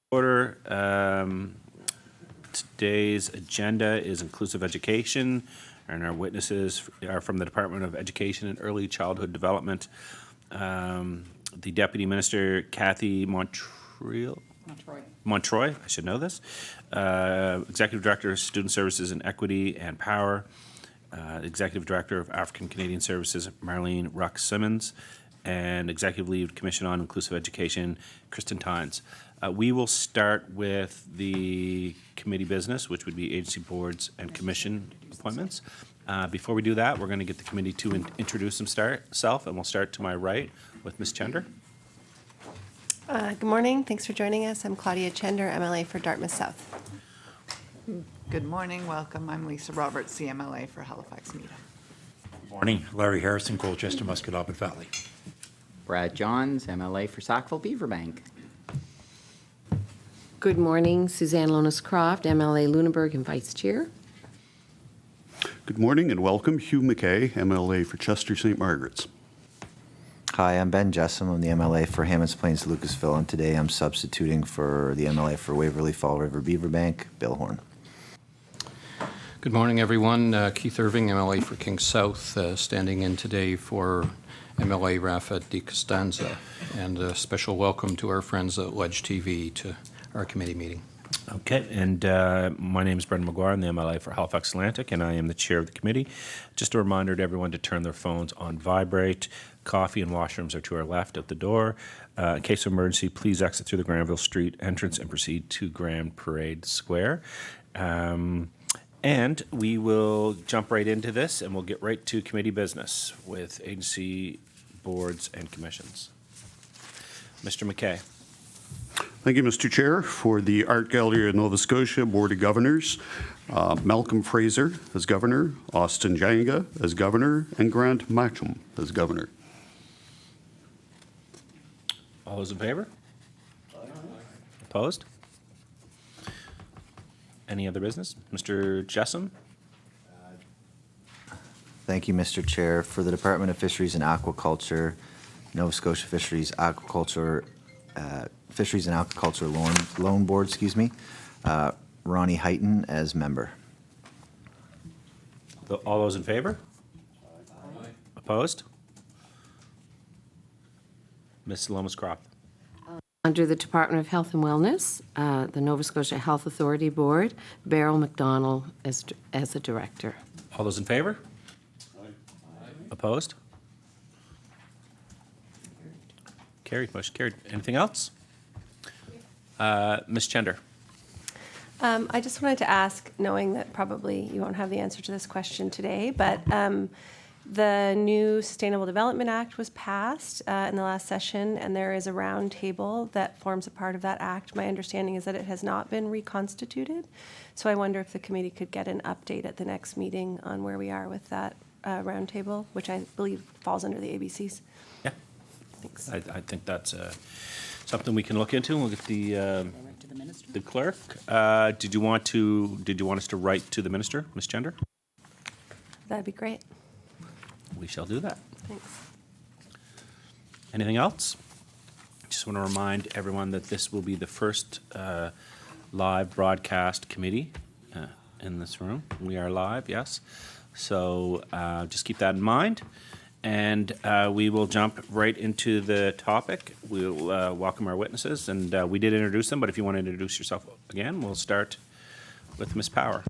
Order. Today's agenda is inclusive education, and our witnesses are from the Department of Education and Early Childhood Development. The Deputy Minister, Cathy Montreuil, I should know this. Executive Director of Student Services and Equity and Power. Executive Director of African Canadian Services, Marlene Ruck Simmonds. And Executive Lead Commission on Inclusive Education, Kristen Tynes. We will start with the committee business, which would be agency boards and commission appointments. Before we do that, we're going to get the committee to introduce themselves, and we'll start to my right with Ms. Chender. Good morning. Thanks for joining us. I'm Claudia Chender, MLA for Dartmouth South. Good morning. Welcome. I'm Lisa Roberts, CMLA for Halifax Meadow. Good morning. Larry Harrison, Colchester, Musquodoboit Valley. Brad Johns, MLA for Sackville Beaverbank. Good morning, Suzanne Lonis-Croft, MLA Lunenburg and Vice Chair. Good morning and welcome. Hugh McKay, MLA for Chester St. Margaret's. Hi, I'm Ben Jessam. I'm the MLA for Hammonds Plains Lucasville, and today I'm substituting for the MLA for Waverley Fall River Beaverbank, Bill Horn. Good morning, everyone. Keith Irving, MLA for King South, standing in today for MLA Rafa Di Costanza, and a special welcome to our friends at Ledge TV to our committee meeting. Okay, and my name is Brendan McGuire. I'm the MLA for Halifax Atlantic, and I am the chair of the committee. Just a reminder to everyone to turn their phones on vibrate. Coffee and washrooms are to our left at the door. In case of emergency, please exit through the Granville Street entrance and proceed to Grand Parade Square. And we will jump right into this, and we'll get right to committee business with agency boards and commissions. Mr. McKay. Thank you, Mr. Chair. For the Art Gallery of Nova Scotia Board of Governors, Malcolm Fraser as Governor, Austin Janga as Governor, and Grant Matcham as Governor. All those in favor? Opposed? Any other business? Mr. Jessam? Thank you, Mr. Chair. For the Department of Fisheries and Aquaculture, Nova Scotia Fisheries and Aquaculture Loan Board, Ronnie Heighton as member. All those in favor? Aye. Opposed? Ms. Lomas-Croft. Under the Department of Health and Wellness, the Nova Scotia Health Authority Board, Beryl McDonald as the director. All those in favor? Aye. Opposed? Carried. Motion carried. Anything else? Ms. Chender. I just wanted to ask, knowing that probably you won't have the answer to this question today, but the new Sustainable Development Act was passed in the last session, and there is a round table that forms a part of that act. My understanding is that it has not been reconstituted, so I wonder if the committee could get an update at the next meeting on where we are with that round table, which I believe falls under the ABCs. Yeah. Thanks. I think that's something we can look into. We'll get the clerk. Did you want us to write to the minister, Ms. Chender? That'd be great. We shall do that. Thanks. Anything else? Just want to remind everyone that this will be the first live broadcast committee in this room. We are live, yes. So just keep that in mind. And we will jump right into the topic. We'll welcome our witnesses. And we did introduce them, but if you want to introduce yourself again, we'll start with Ms. Power.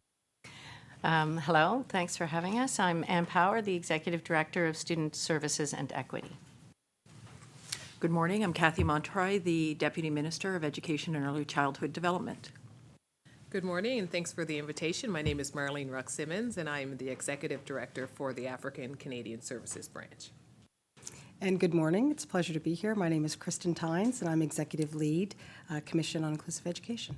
Hello, thanks for having us. I'm Ann Power, the Executive Director of Student Services and Equity. Good morning, I'm Cathy Montreuil, the Deputy Minister of Education and Early Childhood Development. Good morning, and thanks for the invitation. My name is Marlene Ruck Simmonds, and I'm the Executive Director for the African Canadian Services Branch. And good morning, it's a pleasure to be here. My name is Kristen Tynes, and I'm Executive Lead, Commission on Inclusive Education.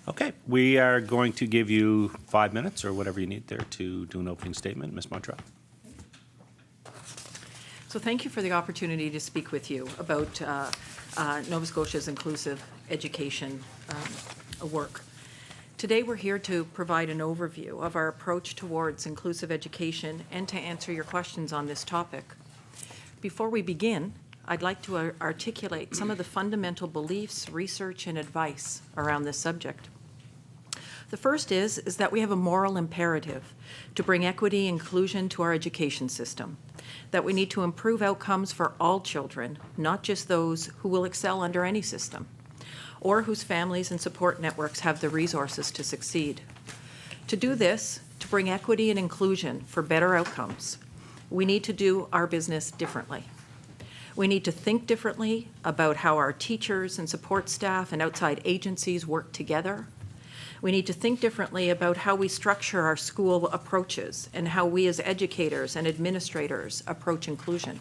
Okay, we are going to give you 5 minutes or whatever you need there to do an opening statement. Ms. Montreuil. So thank you for the opportunity to speak with you about Nova Scotia's inclusive education work. Today we're here to provide an overview of our approach towards inclusive education and to answer your questions on this topic. Before we begin, I'd like to articulate some of the fundamental beliefs, research, and advice around this subject. The first is that we have a moral imperative to bring equity and inclusion to our education system, that we need to improve outcomes for all children, not just those who will excel under any system, or whose families and support networks have the resources to succeed. To do this, to bring equity and inclusion for better outcomes, we need to do our business differently. We need to think differently about how our teachers and support staff and outside agencies work together. We need to think differently about how we structure our school approaches and how we as educators and administrators approach inclusion.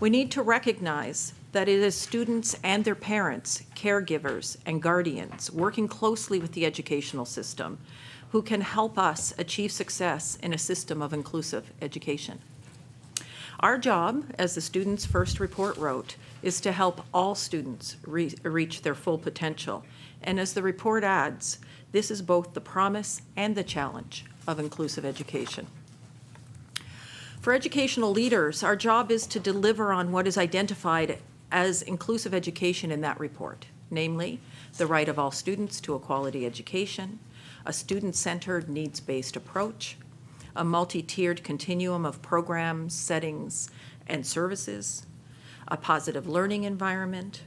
We need to recognize that it is students and their parents, caregivers, and guardians working closely with the educational system who can help us achieve success in a system of inclusive education. Our job, as the Students' First report wrote, is to help all students reach their full potential. And as the report adds, this is both the promise and the challenge of inclusive education. For educational leaders, our job is to deliver on what is identified as inclusive education in that report, namely the right of all students to a quality education, a student-centered, needs-based approach, a multi-tiered continuum of programs, settings, and services, a positive learning environment,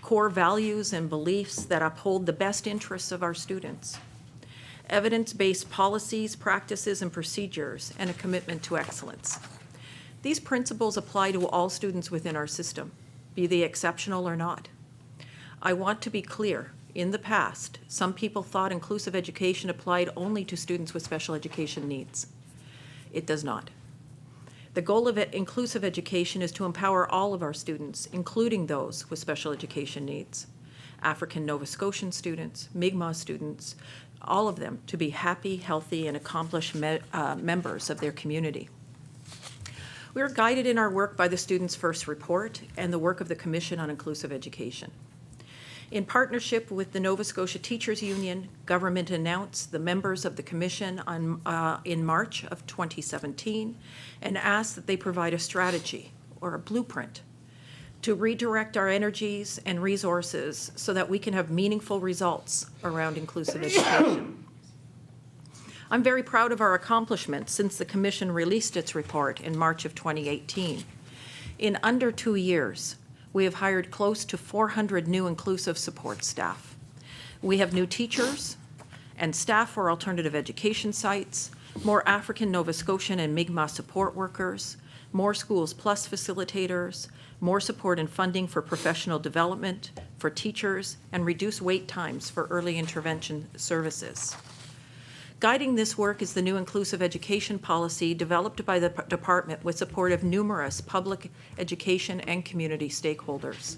core values and beliefs that uphold the best interests of our students, evidence-based policies, practices, and procedures, and a commitment to excellence. These principles apply to all students within our system, be they exceptional or not. I want to be clear. In the past, some people thought inclusive education applied only to students with special education needs. It does not. The goal of inclusive education is to empower all of our students, including those with special education needs. African Nova Scotian students, Mi'kmaq students, all of them to be happy, healthy, and accomplished members of their community. We are guided in our work by the Students' First report and the work of the Commission on Inclusive Education. In partnership with the Nova Scotia Teachers Union, government announced the members of the Commission in March of 2017 and asked that they provide a strategy or a blueprint to redirect our energies and resources so that we can have meaningful results around inclusive education. I'm very proud of our accomplishments since the Commission released its report in March of 2018. In under 2 years, we have hired close to 400 new inclusive support staff. We have new teachers and staff for alternative education sites, more African Nova Scotian and Mi'kmaq support workers, more Schools Plus facilitators, more support and funding for professional development for teachers, and reduced wait times for early intervention services. Guiding this work is the new inclusive education policy developed by the department with support of numerous public education and community stakeholders.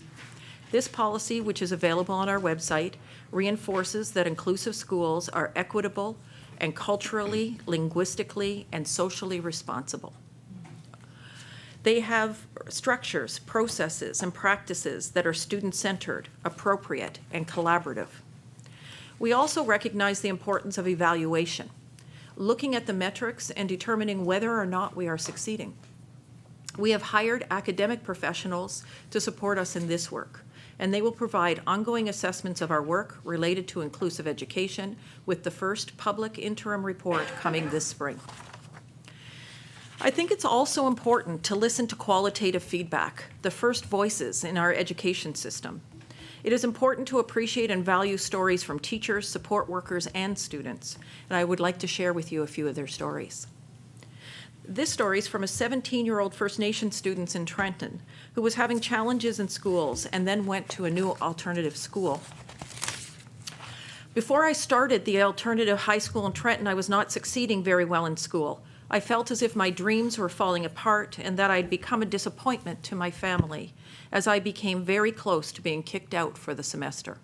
This policy, which is available on our website, reinforces that inclusive schools are equitable and culturally, linguistically, and socially responsible. They have structures, processes, and practices that are student-centered, appropriate, and collaborative. We also recognize the importance of evaluation, looking at the metrics and determining whether or not we are succeeding. We have hired academic professionals to support us in this work, and they will provide ongoing assessments of our work related to inclusive education with the first public interim report coming this spring. I think it's also important to listen to qualitative feedback, the first voices in our education system. It is important to appreciate and value stories from teachers, support workers, and students, and I would like to share with you a few of their stories. This story is from a 17-year-old First Nation student in Trenton who was having challenges in schools and then went to a new alternative school. Before I started the alternative high school in Trenton, I was not succeeding very well in school. I felt as if my dreams were falling apart and that I'd become a disappointment to my family as I became very close to being kicked out for the semester.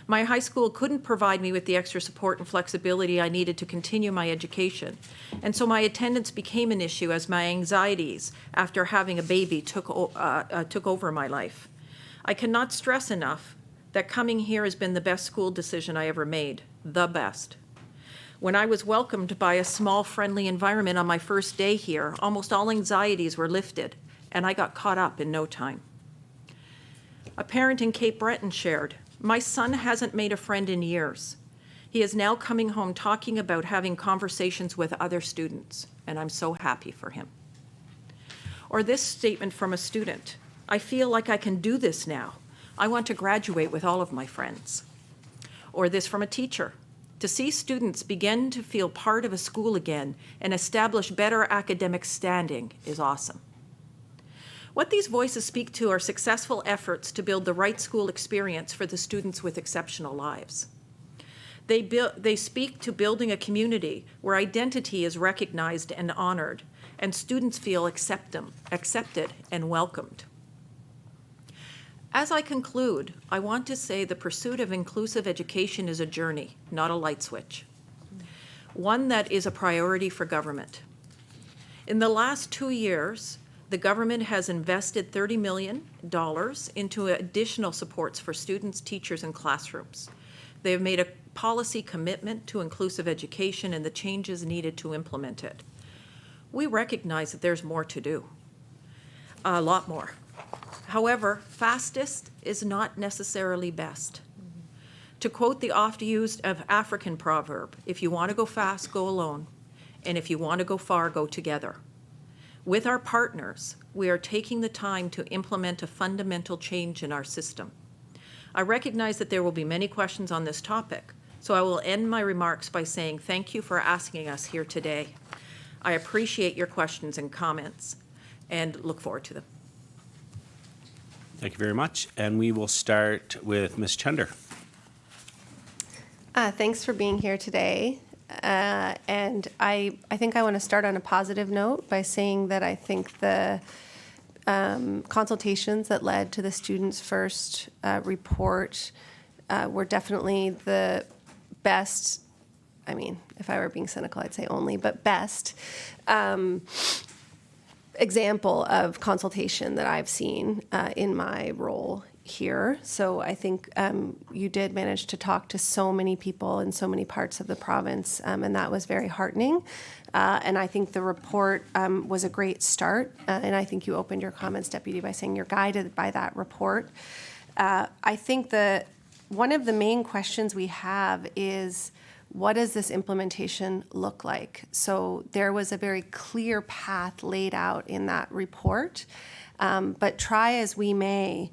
My high school couldn't provide me with the extra support and flexibility I needed to continue my education, and so my attendance became an issue as my anxieties after having a baby took over my life. I cannot stress enough that coming here has been the best school decision I ever made, the best. When I was welcomed by a small, friendly environment on my first day here, almost all anxieties were lifted, and I got caught up in no time. A parent in Cape Breton shared, "My son hasn't made a friend in years. He is now coming home talking about having conversations with other students, and I'm so happy for him." Or this statement from a student, "I feel like I can do this now. I want to graduate with all of my friends." Or this from a teacher, "To see students begin to feel part of a school again and establish better academic standing is awesome." What these voices speak to are successful efforts to build the right school experience for the students with exceptional lives. They speak to building a community where identity is recognized and honored, and students feel accepted and welcomed. As I conclude, I want to say the pursuit of inclusive education is a journey, not a light switch, one that is a priority for government. In the last 2 years, the government has invested $30 million into additional supports for students, teachers, and classrooms. They have made a policy commitment to inclusive education and the changes needed to implement it. We recognize that there's more to do, a lot more. However, fastest is not necessarily best. To quote the oft-used African proverb, "If you want to go fast, go alone, and if you want to go far, go together." With our partners, we are taking the time to implement a fundamental change in our system. I recognize that there will be many questions on this topic, so I will end my remarks by saying thank you for asking us here today. I appreciate your questions and comments and look forward to them. Thank you very much. And we will start with Ms. Chunder. Thanks for being here today. And I think I want to start on a positive note by saying that I think the consultations that led to the Students First report were definitely the best. I mean, if I were being cynical, I'd say only, but best example of consultation that I've seen in my role here. So I think you did manage to talk to so many people in so many parts of the province, and that was very heartening. And I think the report was a great start. And I think you opened your comments, Deputy, by saying you're guided by that report. I think one of the main questions we have is, what does this implementation look like? So there was a very clear path laid out in that report, but try as we may,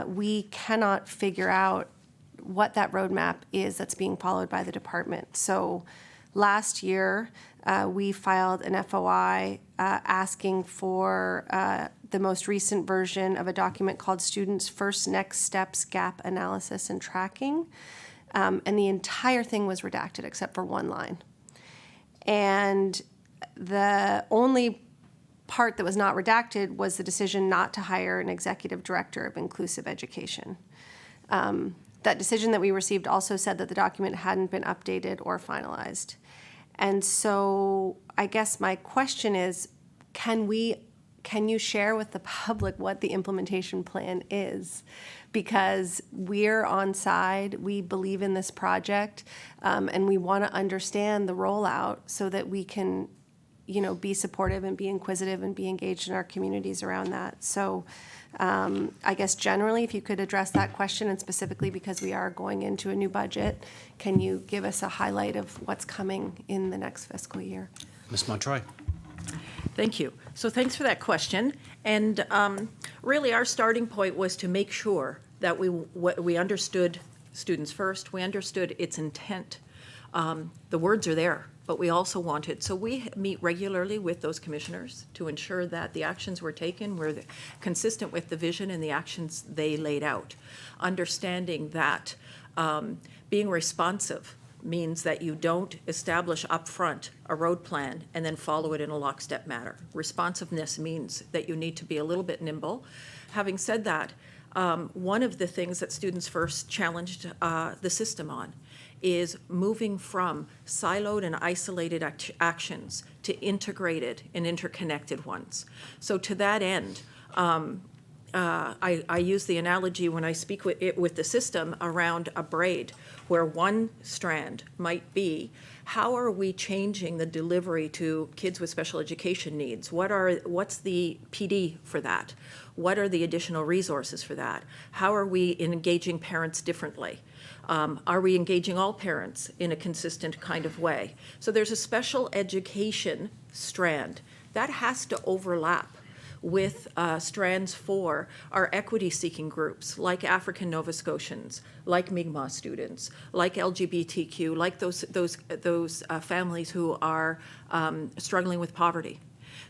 we cannot figure out what that roadmap is that's being followed by the department. So last year, we filed an FOI asking for the most recent version of a document called Students First Next Steps Gap Analysis and Tracking. And the entire thing was redacted except for one line. And the only part that was not redacted was the decision not to hire an executive director of inclusive education. That decision that we received also said that the document hadn't been updated or finalized. And so I guess my question is, can you share with the public what the implementation plan is? Because we're on side, we believe in this project, and we want to understand the rollout so that we can, be supportive and be inquisitive and be engaged in our communities around that. So I guess generally, if you could address that question, and specifically because we are going into a new budget, can you give us a highlight of what's coming in the next fiscal year? Ms. Montreuil. Thank you. So thanks for that question. And really, our starting point was to make sure that we understood Students First, we understood its intent. The words are there, but we also wanted, so we meet regularly with those commissioners to ensure that the actions were taken were consistent with the vision and the actions they laid out. Understanding that being responsive means that you don't establish upfront a road plan and then follow it in a lockstep manner. Responsiveness means that you need to be a little bit nimble. Having said that, one of the things that Students First challenged the system on is moving from siloed and isolated actions to integrated and interconnected ones. So to that end, I use the analogy when I speak with the system around a braid, where one strand might be how are we changing the delivery to kids with special education needs? What's the PD for that? What are the additional resources for that? How are we engaging parents differently? Are we engaging all parents in a consistent kind of way? So there's a special education strand that has to overlap with strands for our equity-seeking groups, like African Nova Scotians, like Mi'kmaq students, like LGBTQ, like those families who are struggling with poverty,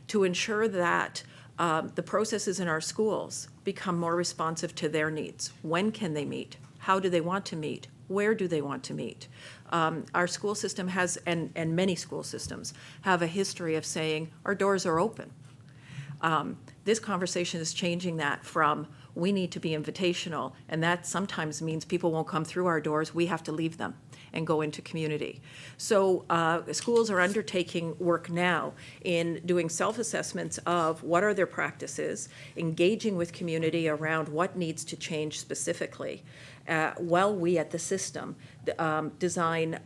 to ensure that the processes in our schools become more responsive to their needs. When can they meet? How do they want to meet? Where do they want to meet? Our school system has, and many school systems, have a history of saying, our doors are open. This conversation is changing that from, we need to be invitational, and that sometimes means people won't come through our doors, we have to leave them and go into community. So schools are undertaking work now in doing self-assessments of what are their practices, engaging with community around what needs to change specifically, while we at the system design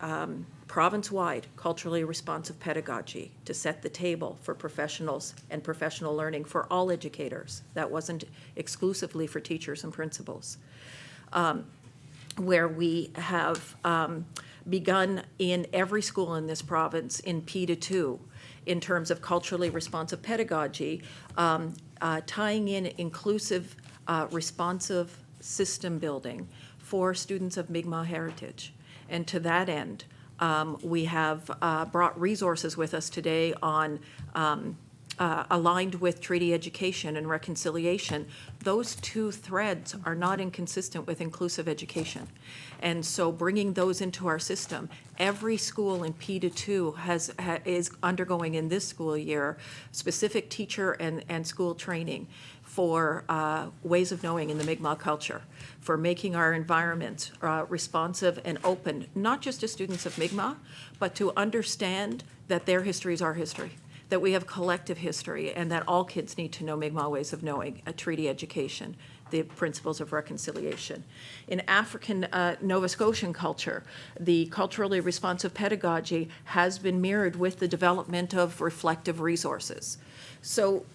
province-wide culturally responsive pedagogy to set the table for professionals and professional learning for all educators. That wasn't exclusively for teachers and principals. Where we have begun in every school in this province in P2 in terms of culturally responsive pedagogy, tying in inclusive, responsive system building for students of Mi'kmaq heritage. And to that end, we have brought resources with us today on aligned with treaty education and reconciliation. Those two threads are not inconsistent with inclusive education. And so bringing those into our system, every school in P2 is undergoing in this school year specific teacher and school training for ways of knowing in the Mi'kmaq culture, for making our environments responsive and open, not just to students of Mi'kmaq, but to understand that their history is our history, that we have collective history, and that all kids need to know Mi'kmaq ways of knowing, a treaty education, the principles of reconciliation. In African Nova Scotian culture, the culturally responsive pedagogy has been mirrored with the development of reflective resources. So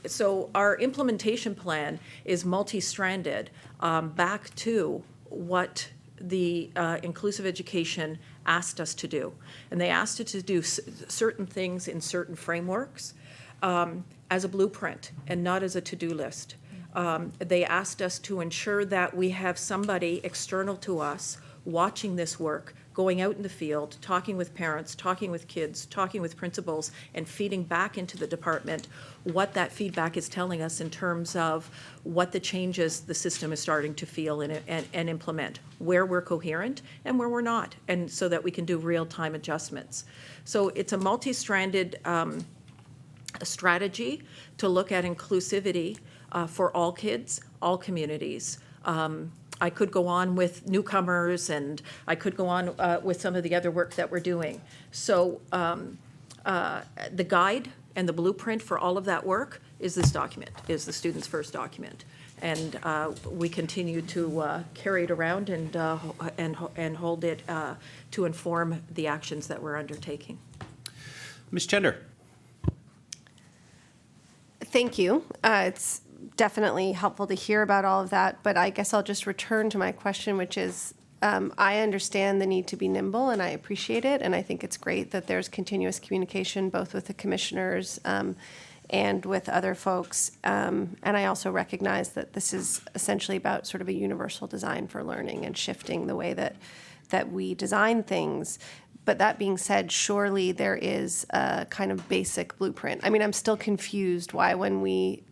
our implementation plan is multi-stranded back to what the inclusive education asked us to do. And they asked us to do certain things in certain frameworks as a blueprint and not as a to-do list. They asked us to ensure that we have somebody external to us watching this work, going out in the field, talking with parents, talking with kids, talking with principals, and feeding back into the department what that feedback is telling us in terms of what the changes the system is starting to feel and implement, where we're coherent and where we're not, and so that we can do real-time adjustments. So it's a multi-stranded strategy to look at inclusivity for all kids, all communities. I could go on with newcomers, and I could go on with some of the other work that we're doing. So the guide and the blueprint for all of that work is this document, is the Students First document. And we continue to carry it around and hold it to inform the actions that we're undertaking. Ms. Chender. Thank you. It's definitely helpful to hear about all of that, but I guess I'll just return to my question, which is, I understand the need to be nimble, and I appreciate it, and I think it's great that there's continuous communication both with the commissioners and with other folks, and I also recognize that this is essentially about sort of a universal design for learning and shifting the way that we design things. But that being said, surely there is a kind of basic blueprint. I mean, I'm still confused why when we,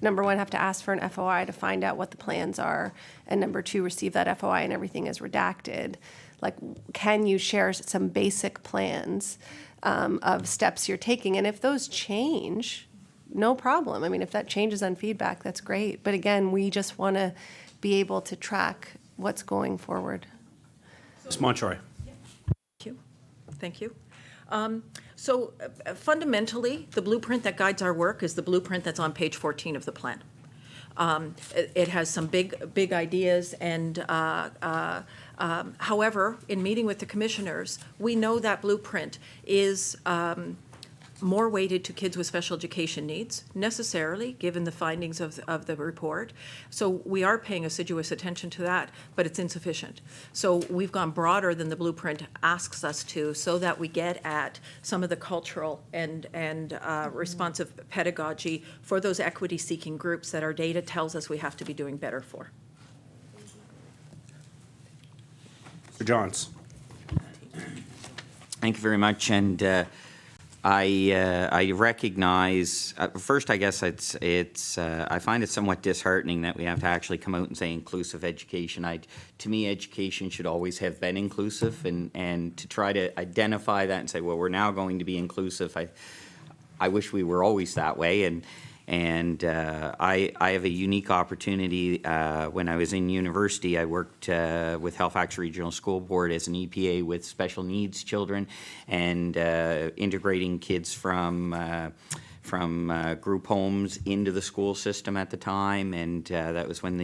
number one, have to ask for an FOI to find out what the plans are, and number two, receive that FOI and everything is redacted. Like, can you share some basic plans of steps you're taking? And if those change, no problem. I mean, if that changes on feedback, that's great. But again, we just want to be able to track what's going forward. Ms. Montreuil. Thank you. So fundamentally, the blueprint that guides our work is the blueprint that's on page 14 of the plan. It has some big ideas, and however, in meeting with the commissioners, we know that blueprint is more weighted to kids with special education needs, necessarily, given the findings of the report. So we are paying assiduous attention to that, but it's insufficient. So we've gone broader than the blueprint asks us to, so that we get at some of the cultural and responsive pedagogy for those equity-seeking groups that our data tells us we have to be doing better for. Mr. Johns. Thank you very much, and I recognize, first I guess it's I find it somewhat disheartening that we have to actually come out and say inclusive education. To me, education should always have been inclusive, and to try to identify that and say, well, we're now going to be inclusive, I wish we were always that way. And I have a unique opportunity. When I was in university, I worked with Halifax Regional School Board as an EPA with special needs children, and integrating kids from group homes into the school system at the time. And that was when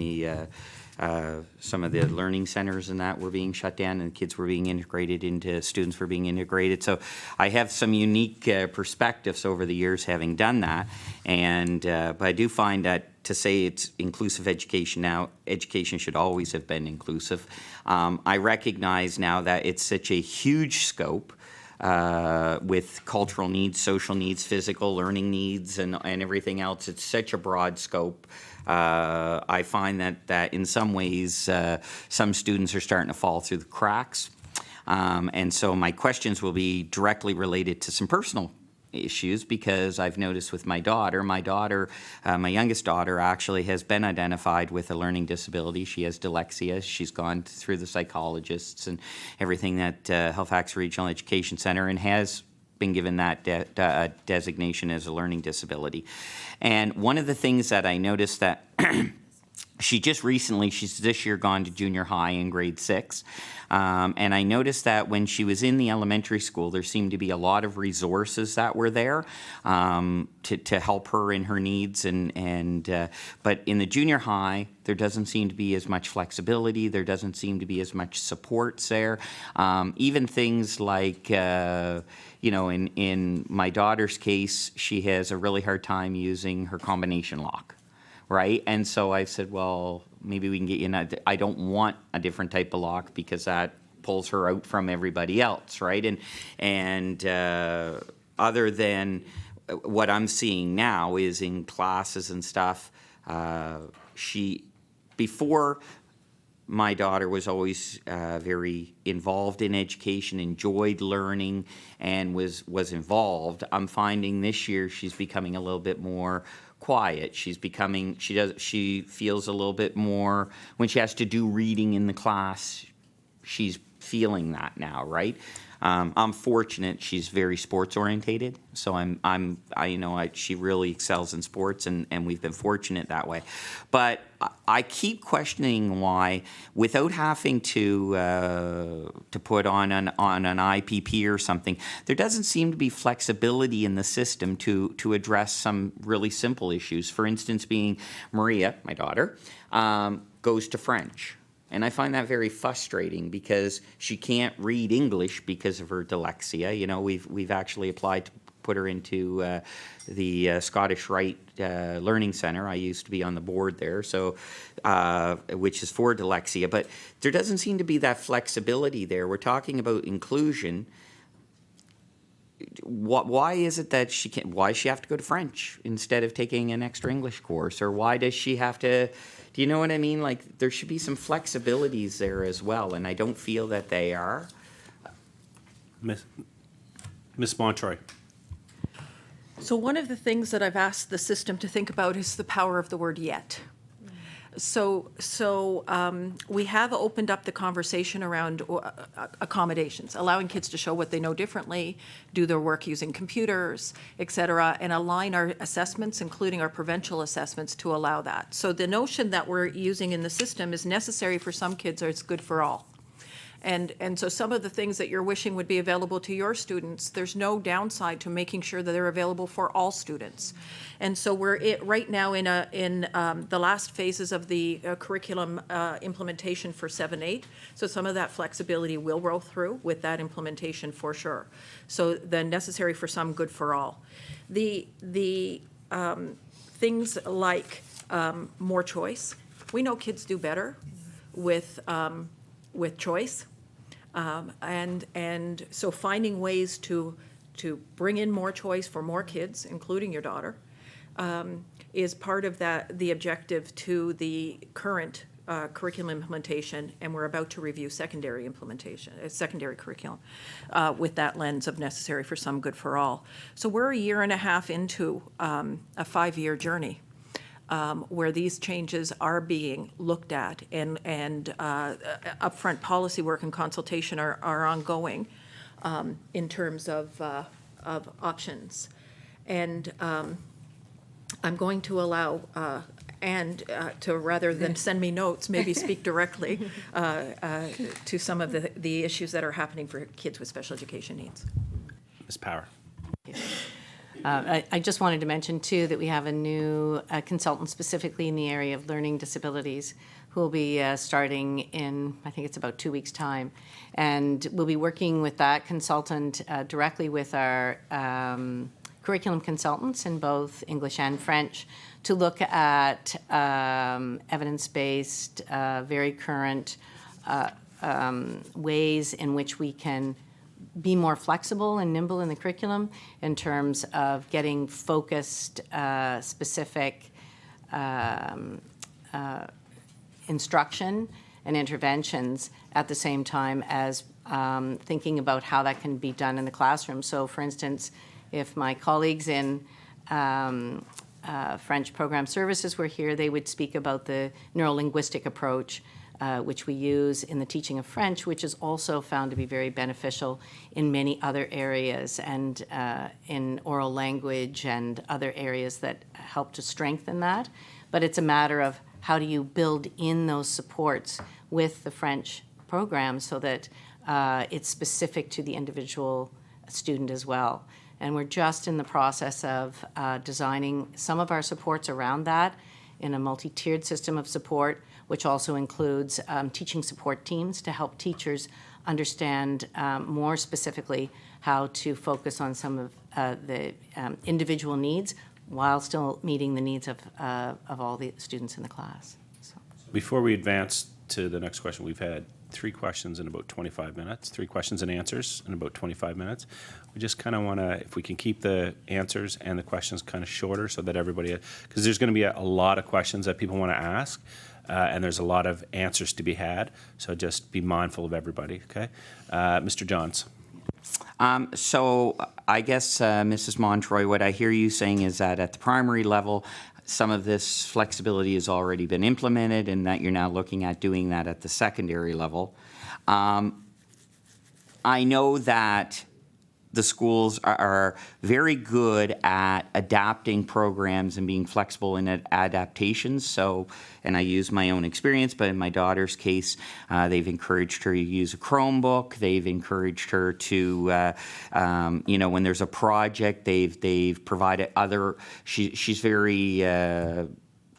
some of the learning centers and that were being shut down, and kids were being integrated into, students were being integrated. So I have some unique perspectives over the years having done that. And but I do find that to say it's inclusive education now, education should always have been inclusive. I recognize now that it's such a huge scope with cultural needs, social needs, physical learning needs, and everything else. It's such a broad scope. I find that in some ways, some students are starting to fall through the cracks. And so my questions will be directly related to some personal issues, because I've noticed with my daughter, my youngest daughter actually has been identified with a learning disability. She has dyslexia. She's gone through the psychologists and everything at Halifax Regional Education Centre, and has been given that designation as a learning disability. And one of the things that I noticed that she's this year gone to junior high in grade 6. And I noticed that when she was in the elementary school, there seemed to be a lot of resources that were there to help her in her needs. But in the junior high, there doesn't seem to be as much flexibility. There doesn't seem to be as much supports there. Even things like, in my daughter's case, she has a really hard time using her combination lock. Right, and so I said, well, maybe we can get you. I don't want a different type of lock, because that pulls her out from everybody else, right? And other than what I'm seeing now is in classes and stuff. Before, my daughter was always very involved in education, enjoyed learning, and was involved. I'm finding this year she's becoming a little bit more quiet. She feels a little bit more when she has to do reading in the class. She's feeling that now, right? I'm fortunate she's very sports orientated, so she really excels in sports, and we've been fortunate that way. But I keep questioning why, without having to put on an IPP or something, there doesn't seem to be flexibility in the system to address some really simple issues. For instance, being Maria, my daughter, goes to French. And I find that very frustrating, because she can't read English because of her dyslexia. We've actually applied to put her into the Scottish Rite Learning Centre. I used to be on the board there, so which is for dyslexia. But there doesn't seem to be that flexibility there. We're talking about inclusion. Why is it that she can't? Why does she have to go to French instead of taking an extra English course? Or why does she have to? Do you know what I mean? Like, there should be some flexibilities there as well, and I don't feel that they are. Miss Montreuil. So one of the things that I've asked the system to think about is the power of the word yet. So we have opened up the conversation around accommodations, allowing kids to show what they know differently, do their work using computers, et cetera, and align our assessments, including our provincial assessments, to allow that. So the notion that we're using in the system is necessary for some kids, or it's good for all. And so some of the things that you're wishing would be available to your students, there's no downside to making sure that they're available for all students. And so we're right now in the last phases of the curriculum implementation for 7-8. So some of that flexibility will roll through with that implementation for sure. So the necessary for some, good for all. The things like more choice. We know kids do better with choice. And so finding ways to bring in more choice for more kids, including your daughter, is part of the objective to the current curriculum implementation, and we're about to review secondary implementation, secondary curriculum, with that lens of necessary for some, good for all. So we're a year and a half into a 5-year journey. Where these changes are being looked at, and upfront policy work and consultation are ongoing in terms of options. And I'm going to allow Anne to, rather than send me notes, maybe speak directly to some of the issues that are happening for kids with special education needs. Ms. Power. I just wanted to mention, too, that we have a new consultant specifically in the area of learning disabilities who will be starting in, I think it's about 2 weeks' time. And we'll be working with that consultant directly with our curriculum consultants in both English and French to look at evidence-based, very current ways in which we can be more flexible and nimble in the curriculum in terms of getting focused, specific instruction and interventions at the same time as thinking about how that can be done in the classroom. So, for instance, if my colleagues in French program services were here, they would speak about the neurolinguistic approach which we use in the teaching of French, which is also found to be very beneficial in many other areas and in oral language and other areas that help to strengthen that. But it's a matter of how do you build in those supports with the French program so that it's specific to the individual student as well. And we're just in the process of designing some of our supports around that in a multi-tiered system of support, which also includes teaching support teams to help teachers understand more specifically how to focus on some of the individual needs while still meeting the needs of all the students in the class. So. Before we advance to the next question, we've had 3 questions in about 25 minutes, 3 questions and answers in about 25 minutes. We just kind of want to, if we can keep the answers and the questions kind of shorter so that everybody, because there's going to be a lot of questions that people want to ask. And there's a lot of answers to be had, so just be mindful of everybody, okay? Mr. Johns. So I guess, Mrs. Montreuil, what I hear you saying is that at the primary level, some of this flexibility has already been implemented and that you're now looking at doing that at the secondary level. I know that the schools are very good at adapting programs and being flexible in adaptations. So, and I use my own experience, but in my daughter's case, they've encouraged her to use a Chromebook. They've encouraged her to, when there's a project, they've provided other. She's very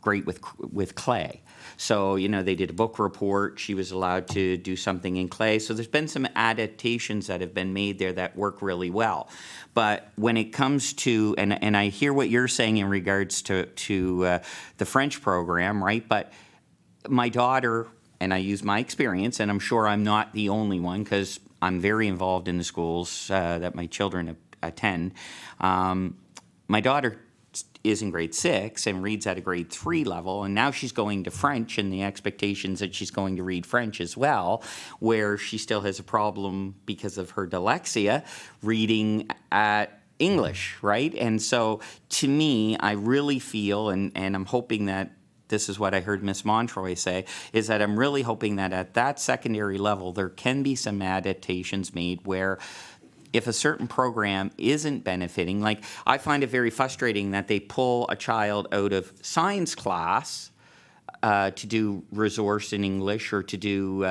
great with clay. So, they did a book report. She was allowed to do something in clay. So there's been some adaptations that have been made there that work really well. But when it comes to, and I hear what you're saying in regards to the French program, right? But my daughter, and I use my experience, and I'm sure I'm not the only one because I'm very involved in the schools that my children attend. My daughter is in grade 6 and reads at a grade 3 level, and now she's going to French, and the expectations that she's going to read French as well, where she still has a problem because of her dyslexia reading at English, right? And so to me, I really feel, and I'm hoping that this is what I heard Ms. Montreuil say, is that I'm really hoping that at that secondary level, there can be some adaptations made where if a certain program isn't benefiting, like I find it very frustrating that they pull a child out of science class to do resource in English or to do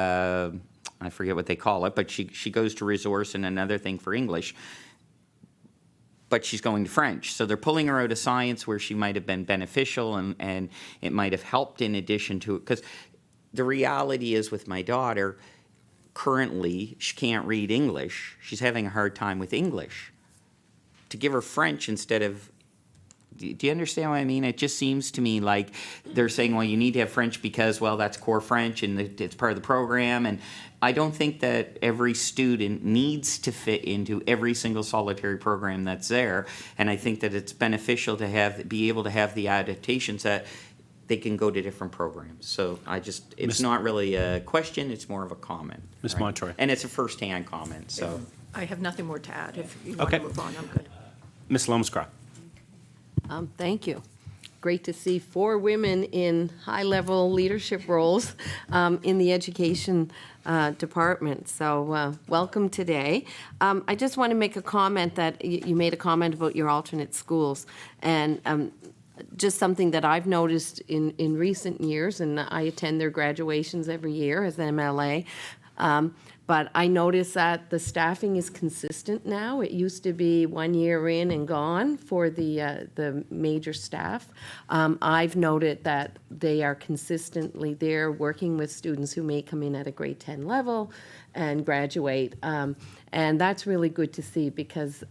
I forget what they call it, but she goes to resource and another thing for English. But she's going to French. So they're pulling her out of science where she might have been beneficial and it might have helped in addition to it. Because the reality is with my daughter, currently she can't read English. She's having a hard time with English. To give her French instead of, do you understand what I mean? It just seems to me like they're saying, well, you need to have French because, well, that's core French and it's part of the program. And I don't think that every student needs to fit into every single solitary program that's there. And I think that it's beneficial to be able to have the adaptations that they can go to different programs. So it's not really a question, it's more of a comment. Ms. Montreuil. And it's a first-hand comment, so. I have nothing more to add. If you want Okay. to move on, I'm good. Ms. Lomscroft. Thank you. Great to see 4 women in high-level leadership roles in the education department. So welcome today. I just want to make a comment that you made a comment about your alternate schools. And just something that I've noticed in recent years, and I attend their graduations every year as an MLA, but I notice that the staffing is consistent now. It used to be 1 year in and gone for the major staff. I've noted that they are consistently there working with students who may come in at a grade 10 level and graduate. And that's really good to see because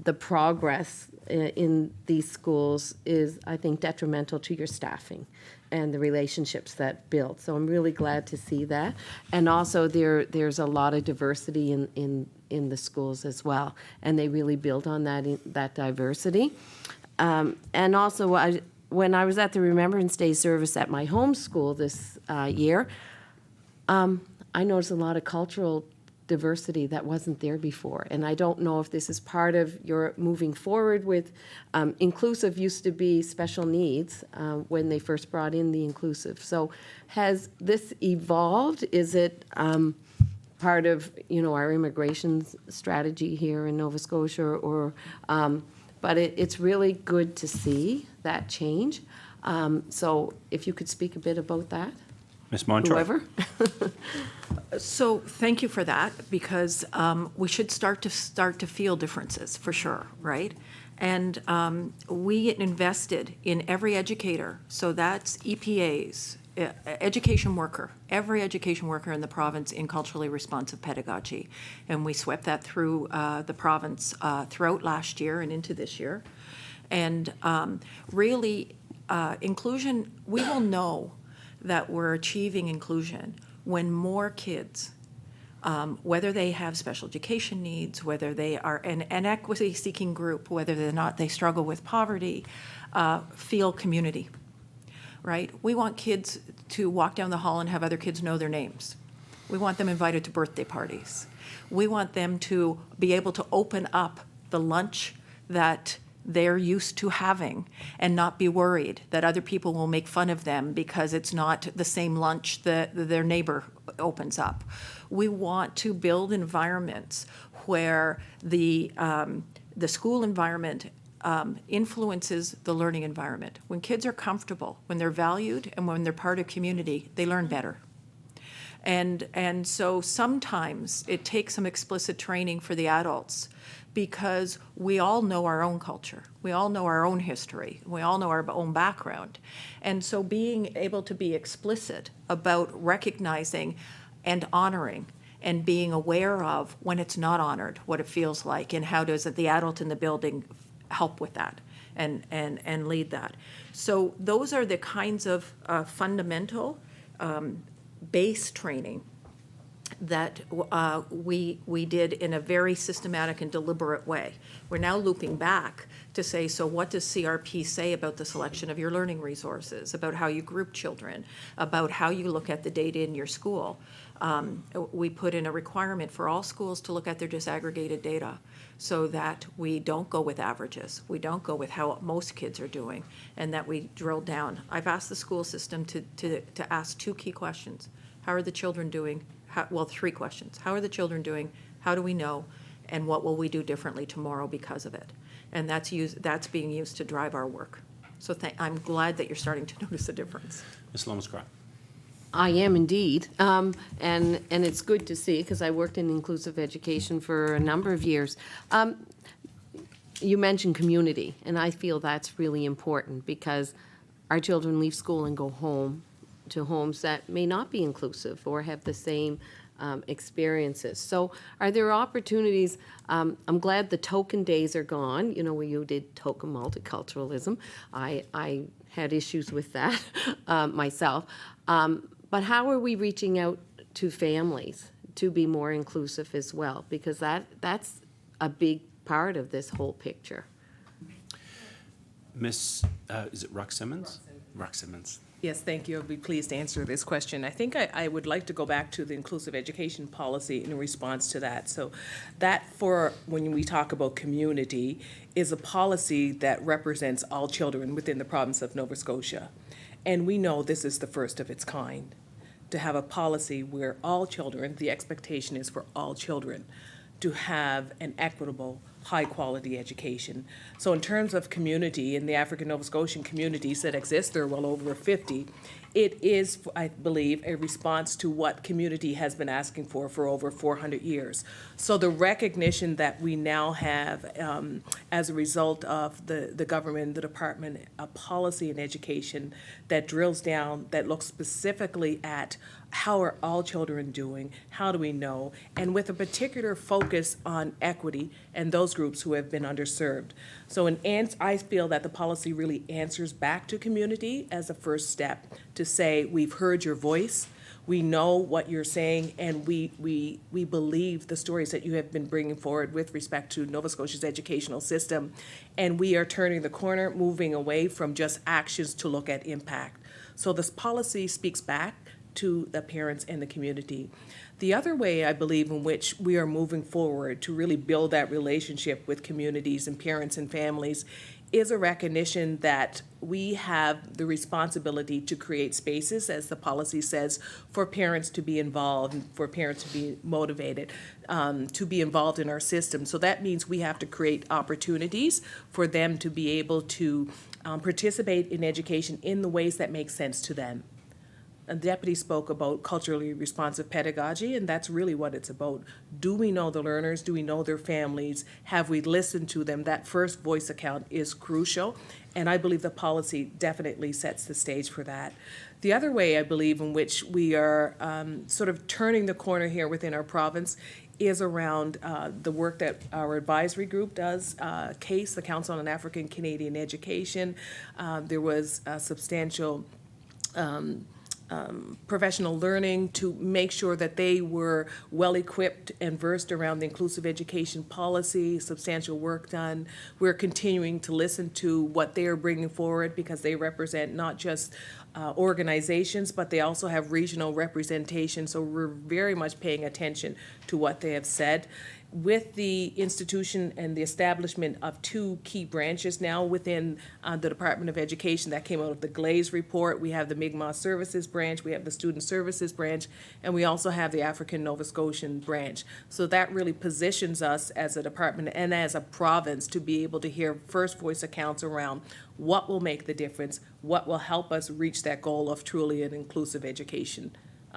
the progress in these schools is, I think, detrimental to your staffing and the relationships that build. So I'm really glad to see that. And also there's a lot of diversity in the schools as well. And they really build on that diversity. And also when I was at the Remembrance Day service at my home school this year, I noticed a lot of cultural diversity that wasn't there before. And I don't know if this is part of your moving forward with inclusive used to be special needs when they first brought in the inclusive. So has this evolved? Is it part of our immigration strategy here in Nova Scotia? Or but it's really good to see that change. So if you could speak a bit about that. Ms. Montreuil. Whoever. So thank you for that, because we should start to feel differences for sure, right? And we invested in every educator, so that's EPAs, education worker, every education worker in the province in culturally responsive pedagogy. And we swept that through the province throughout last year and into this year. And really, inclusion, we will know that we're achieving inclusion when more kids, whether they have special education needs, whether they are an equity-seeking group, whether or not they struggle with poverty, feel community, right? We want kids to walk down the hall and have other kids know their names. We want them invited to birthday parties. We want them to be able to open up the lunch that they're used to having and not be worried that other people will make fun of them because it's not the same lunch that their neighbor opens up. We want to build environments where the school environment influences the learning environment. When kids are comfortable, when they're valued, and when they're part of community, they learn better. And so sometimes it takes some explicit training for the adults, because we all know our own culture. We all know our own history. We all know our own background. And so being able to be explicit about recognizing and honoring and being aware of when it's not honored, what it feels like, and how does the adult in the building help with that and lead that. So those are the kinds of fundamental base training that we did in a very systematic and deliberate way. We're now looping back to say, so what does CRP say about the selection of your learning resources, about how you group children, about how you look at the data in your school? We put in a requirement for all schools to look at their disaggregated data so that we don't go with averages, we don't go with how most kids are doing, and that we drill down. I've asked the school system to ask 2 key questions. How are the children doing? Well, 3 questions. How are the children doing? How do we know? And what will we do differently tomorrow because of it? And that's being used to drive our work. So I'm glad that you're starting to notice a difference. Ms. Lomscroft. I am indeed, and it's good to see, because I worked in inclusive education for a number of years. You mentioned community, and I feel that's really important, because our children leave school and go home to homes that may not be inclusive or have the same experiences. So are there opportunities, I'm glad the token days are gone, you know, where you did token multiculturalism. I had issues with that myself. But how are we reaching out to families to be more inclusive as well? Because that's a big part of this whole picture. Miss, is it Ruck Simmonds? Ruck Simmonds. Yes, thank you. I'll be pleased to answer this question. I think I would like to go back to the inclusive education policy in response to that. So that, for when we talk about community, is a policy that represents all children within the province of Nova Scotia. And we know this is the first of its kind, to have a policy where all children, the expectation is for all children to have an equitable, high-quality education. So in terms of community, in the African Nova Scotian communities that exist, there are well over 50, it is, I believe, a response to what community has been asking for over 400 years. So the recognition that we now have, as a result of the government, the department, a policy in education that drills down, that looks specifically at how are all children doing, how do we know, and with a particular focus on equity and those groups who have been underserved. So I feel that the policy really answers back to community as a first step to say, we've heard your voice, we know what you're saying, and we believe the stories that you have been bringing forward with respect to Nova Scotia's educational system, and we are turning the corner, moving away from just actions to look at impact. So this policy speaks back to the parents and the community. The other way, I believe, in which we are moving forward to really build that relationship with communities and parents and families is a recognition that we have the responsibility to create spaces, as the policy says, for parents to be involved, for parents to be motivated, to be involved in our system. So that means we have to create opportunities for them to be able to participate in education in the ways that make sense to them. The deputy spoke about culturally responsive pedagogy, and that's really what it's about. Do we know the learners? Do we know their families? Have we listened to them? That first voice account is crucial, and I believe the policy definitely sets the stage for that. The other way, I believe, in which we are sort of turning the corner here within our province is around the work that our advisory group does, CASE, the Council on African Canadian Education. There was a substantial professional learning to make sure that they were well-equipped and versed around the inclusive education policy, substantial work done. We're continuing to listen to what they are bringing forward, because they represent not just organizations, but they also have regional representation, so we're very much paying attention to what they have said. With the institution and the establishment of two key branches now within the Department of Education that came out of the Glaze report, we have the Mi'kmaq Services branch, we have the Student Services branch, and we also have the African Nova Scotian branch. So that really positions us as a department and as a province to be able to hear first voice accounts around what will make the difference, what will help us reach that goal of truly an inclusive education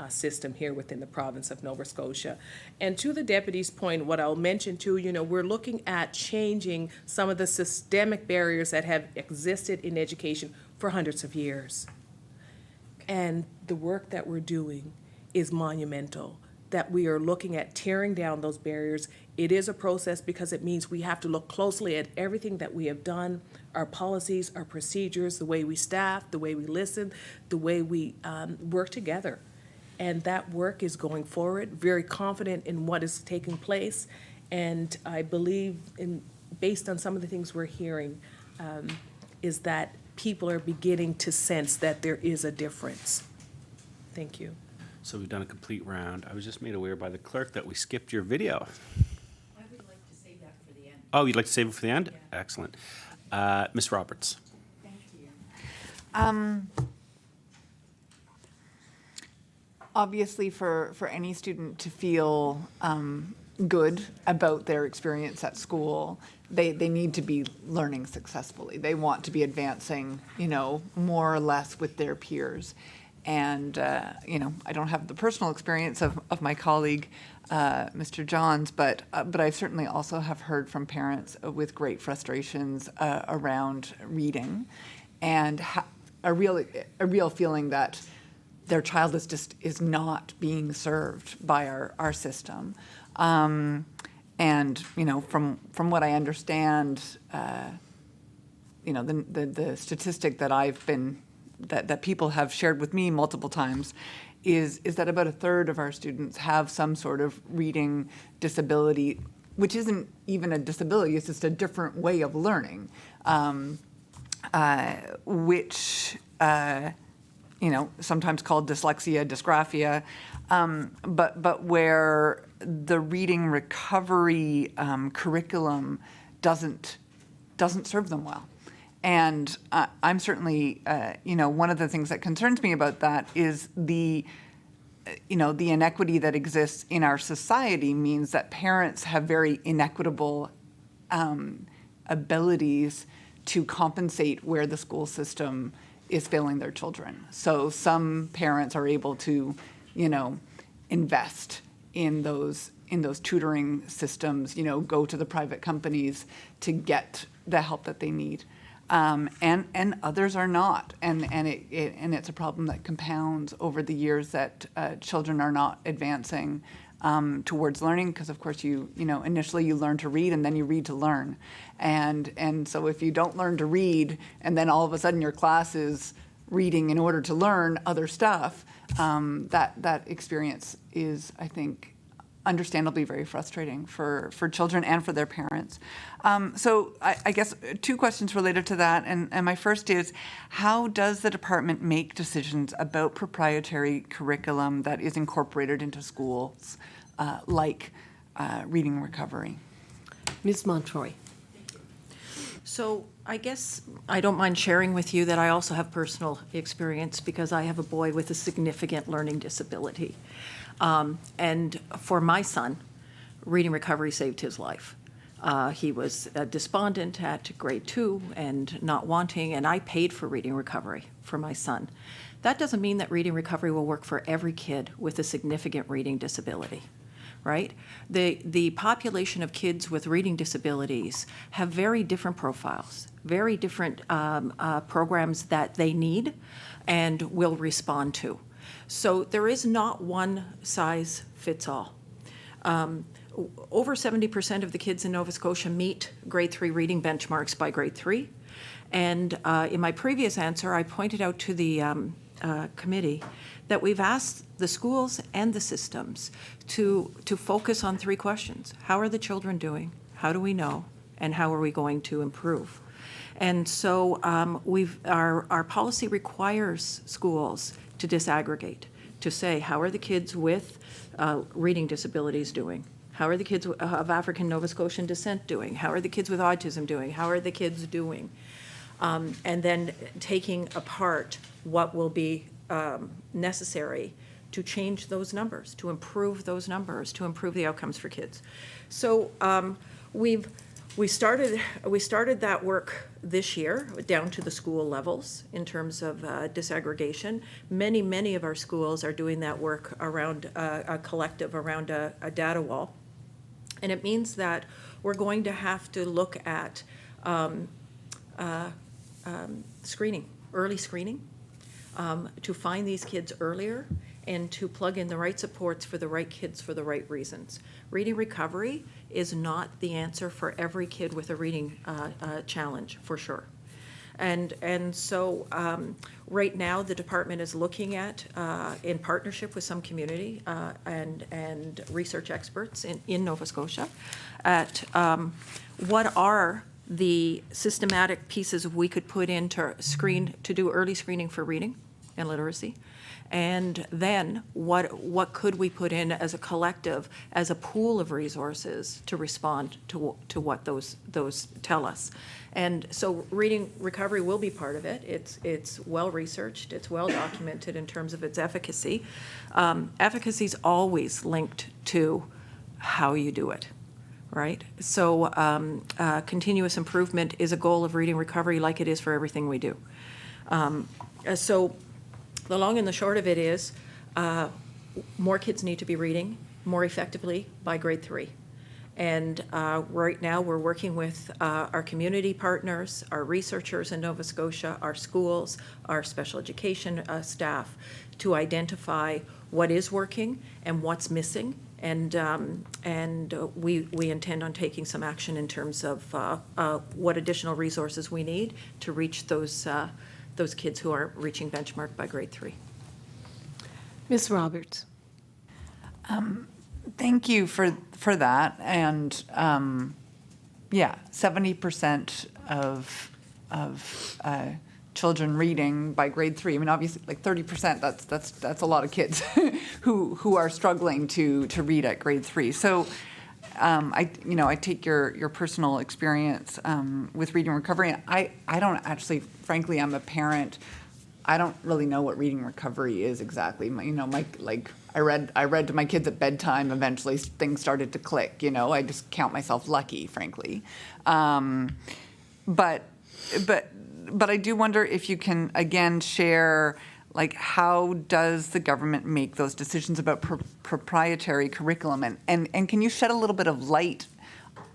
system here within the province of Nova Scotia. And to the deputy's point, what I'll mention too, we're looking at changing some of the systemic barriers that have existed in education for hundreds of years. And the work that we're doing is monumental, that we are looking at tearing down those barriers. It is a process, because it means we have to look closely at everything that we have done, our policies, our procedures, the way we staff, the way we listen, the way we work together. And that work is going forward, very confident in what is taking place. And I believe, based on some of the things we're hearing, is that people are beginning to sense that there is a difference. Thank you. So we've done a complete round. I was just made aware by the clerk that we skipped your video. I would like to save that for the end. Oh, you'd like to save it for the end? Yeah. Excellent. Ms. Roberts. Thank you. Obviously, for any student to feel good about their experience at school, they need to be learning successfully. They want to be advancing, more or less with their peers. And, I don't have the personal experience of my colleague, Mr. Johns, but I certainly also have heard from parents with great frustrations around reading and a real feeling that their child is not being served by our system. And, from what I understand, the statistic that that people have shared with me multiple times is that about a third of our students have some sort of reading disability, which isn't even a disability, it's just a different way of learning, which, sometimes called dyslexia, dysgraphia, but where the reading recovery curriculum doesn't serve them well. And I'm certainly, one of the things that concerns me about that is the inequity that exists in our society means that parents have very inequitable abilities to compensate where the school system is failing their children. So some parents are able to, invest in those tutoring systems, go to the private companies to get the help that they need. And others are not, and it's a problem that compounds over the years that children are not advancing towards learning, because of course initially you learn to read and then you read to learn, and so if you don't learn to read and then all of a sudden your class is reading in order to learn other stuff, that experience is, I think, understandably very frustrating for children and for their parents. So I guess two questions related to that. And my first is, how does the department make decisions about proprietary curriculum that is incorporated into schools, like reading recovery? Ms. Montreuil. So I guess I don't mind sharing with you that I also have personal experience because I have a boy with a significant learning disability. And for my son, reading recovery saved his life. He was despondent at grade 2 and not wanting, and I paid for reading recovery for my son. That doesn't mean that reading recovery will work for every kid with a significant reading disability, right? The population of kids with reading disabilities have very different profiles, very different programs that they need and will respond to. So there is not one size fits all. Over 70% of the kids in Nova Scotia meet grade 3 reading benchmarks by grade 3. And in my previous answer, I pointed out to the committee that we've asked the schools and the systems to focus on 3 questions. How are the children doing? How do we know? And how are we going to improve? And so our policy requires schools to disaggregate, to say, how are the kids with reading disabilities doing? How are the kids of African Nova Scotian descent doing? How are the kids with autism doing? How are the kids doing? And then taking apart what will be necessary to change those numbers, to improve those numbers, to improve the outcomes for kids. So we started that work this year down to the school levels in terms of disaggregation. Many of our schools are doing that work around a collective, around a data wall. And it means that we're going to have to look at screening, early screening, to find these kids earlier and to plug in the right supports for the right kids for the right reasons. Reading recovery is not the answer for every kid with a reading challenge, for sure. And so right now the department is looking at, in partnership with some community and research experts in Nova Scotia, at what are the systematic pieces we could put in to do early screening for reading and literacy. And then what could we put in as a collective, as a pool of resources to respond to what those tell us. And so reading recovery will be part of it. It's well researched, it's well documented in terms of its efficacy. Efficacy is always linked to how you do it, right? So continuous improvement is a goal of reading recovery like it is for everything we do. So the long and the short of it is more kids need to be reading more effectively by grade 3. And right now, we're working with our community partners, our researchers in Nova Scotia, our schools, our special education staff, to identify what is working and what's missing. And we intend on taking some action in terms of what additional resources we need to reach those kids who aren't reaching benchmark by grade 3. Ms. Roberts. Thank you for that. And 70% of children reading by grade 3. I mean, obviously, like 30%. That's a lot of kids who are struggling to read at grade 3. So, I take your personal experience with reading recovery. And I don't actually, frankly, I'm a parent. I don't really know what reading recovery is exactly. I read to my kids at bedtime. Eventually, things started to click. I just count myself lucky, frankly. But I do wonder if you can again share, like, how does the government make those decisions about proprietary curriculum, and can you shed a little bit of light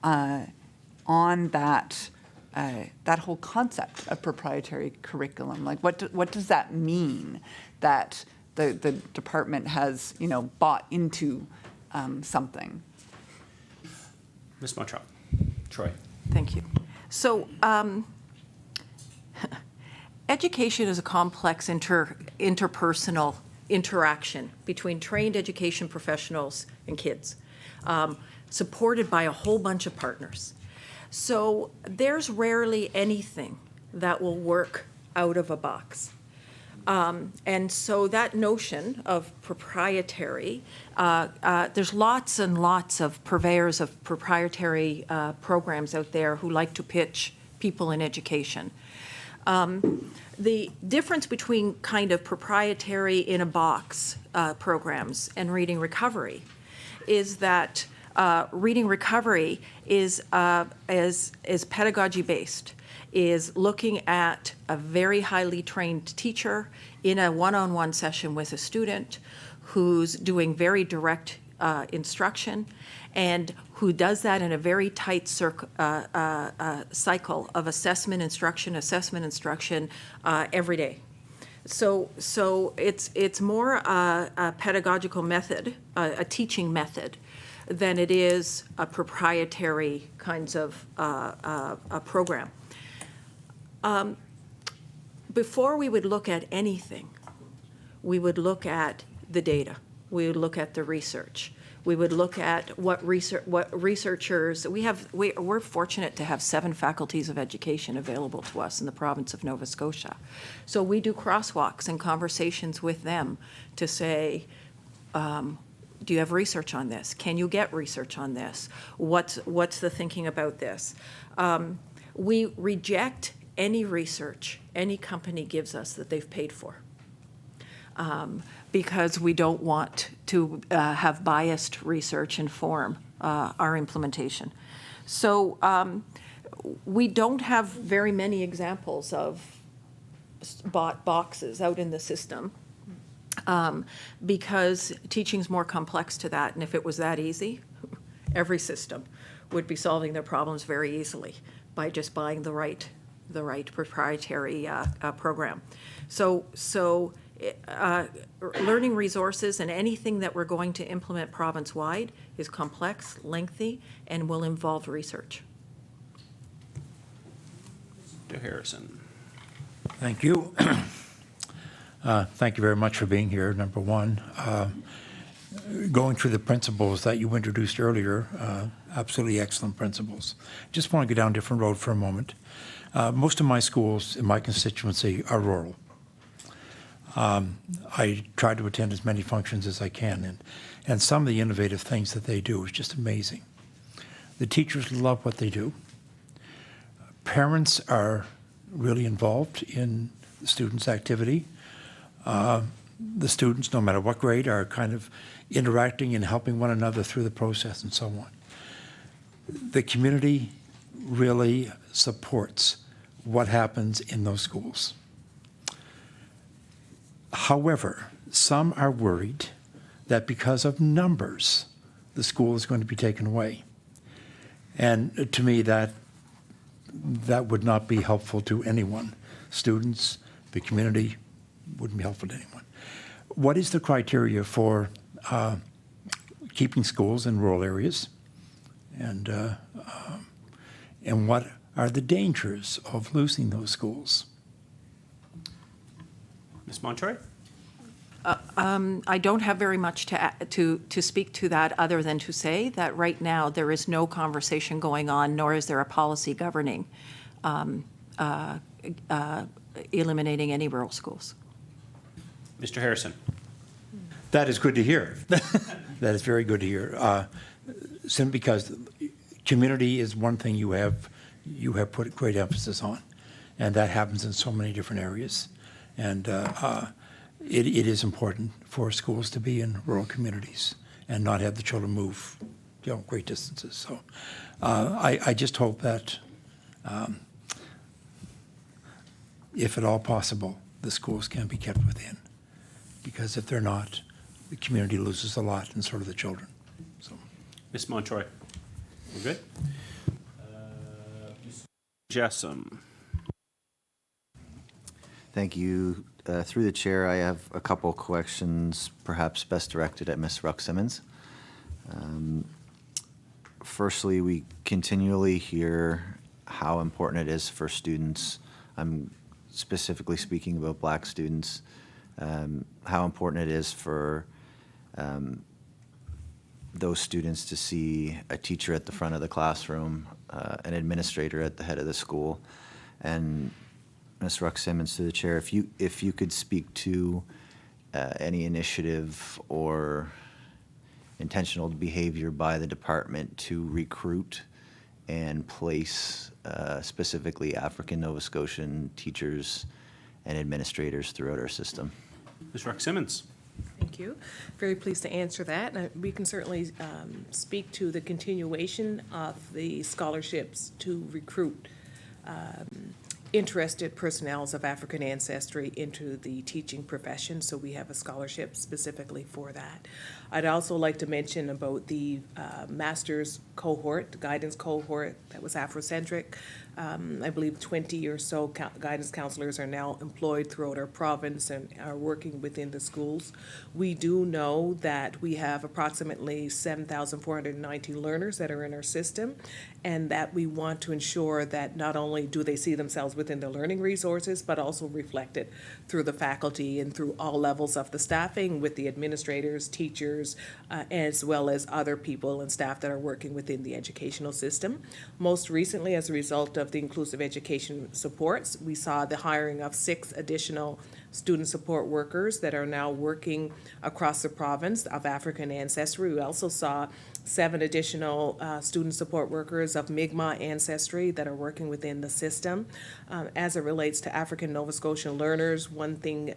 on that whole concept of proprietary curriculum? Like, what does that mean that the department has, bought into something? Ms. Montreuil. Troy. Thank you. So, education is a complex interpersonal interaction between trained education professionals and kids, supported by a whole bunch of partners. So there's rarely anything that will work out of a box. And so that notion of proprietary, there's lots and lots of purveyors of proprietary programs out there who like to pitch people in education. The difference between kind of proprietary in a box programs and reading recovery is that reading recovery is pedagogy based, is looking at a very highly trained teacher in a one-on-one session with a student who's doing very direct instruction, and who does that in a very tight cycle of assessment, instruction, every day. So it's more a pedagogical method, a teaching method, than it is a proprietary kinds of a program. Before we would look at anything, we would look at the data. We would look at the research. We would look at what researchers we have. We're fortunate to have 7 faculties of education available to us in the province of Nova Scotia. So we do crosswalks and conversations with them to say, do you have research on this? Can you get research on this? What's the thinking about this? We reject any research any company gives us that they've paid for. Because we don't want to have biased research inform our implementation. So we don't have very many examples of bought boxes out in the system because teaching's more complex to that. And if it was that easy, every system would be solving their problems very easily by just buying the right proprietary program. So learning resources and anything that we're going to implement province-wide is complex, lengthy, and will involve research. Mr. Harrison. Thank you. Thank you very much for being here, number one. Going through the principles that you introduced earlier, absolutely excellent principles. Just want to go down a different road for a moment. Most of my schools in my constituency are rural. I try to attend as many functions as I can, and some of the innovative things that they do is just amazing. The teachers love what they do. Parents are really involved in the students' activity. The students, no matter what grade, are kind of interacting and helping one another through the process and so on. The community really supports what happens in those schools. However, some are worried that because of numbers, the school is going to be taken away. And to me, that would not be helpful to anyone. Students, the community, wouldn't be helpful to anyone. What is the criteria for keeping schools in rural areas? And what are the dangers of losing those schools? Ms. Montreuil? I don't have very much to speak to that, other than to say that right now there is no conversation going on, nor is there a policy governing eliminating any rural schools. Mr. Harrison? That is good to hear. That is very good to hear. Simply because community is one thing you have put great emphasis on, and that happens in so many different areas. And it is important for schools to be in rural communities and not have the children move, great distances. So I just hope that, if at all possible, the schools can be kept within, because if they're not, the community loses a lot, and so do the children. So, Ms. Montreuil? We're good? Jessam? Thank you. Through the chair, I have a couple questions, perhaps best directed at Ms. Ruck Simmonds. Firstly, we continually hear how important it is for students, I'm specifically speaking about Black students, how important it is for those students to see a teacher at the front of the classroom, an administrator at the head of the school. And Ms. Ruck Simmonds, to the chair, if you could speak to any initiative or intentional behavior by the department to recruit and place specifically African Nova Scotian teachers and administrators throughout our system. Ms. Ruck Simmonds? Thank you. Very pleased to answer that. And we can certainly speak to the continuation of the scholarships to recruit interested personnel of African ancestry into the teaching profession, so we have a scholarship specifically for that. I'd also like to mention about the master's cohort, the guidance cohort that was Afrocentric. I believe 20 or so guidance counselors are now employed throughout our province and are working within the schools. We do know that we have approximately 7,419 learners that are in our system, and that we want to ensure that not only do they see themselves within the learning resources, but also reflected through the faculty and through all levels of the staffing with the administrators, teachers, as well as other people and staff that are working within the educational system. Most recently, as a result of the inclusive education supports, we saw the hiring of 6 additional student support workers that are now working across the province of African ancestry. We also saw 7 additional student support workers of Mi'kmaq ancestry that are working within the system. As it relates to African Nova Scotian learners, one thing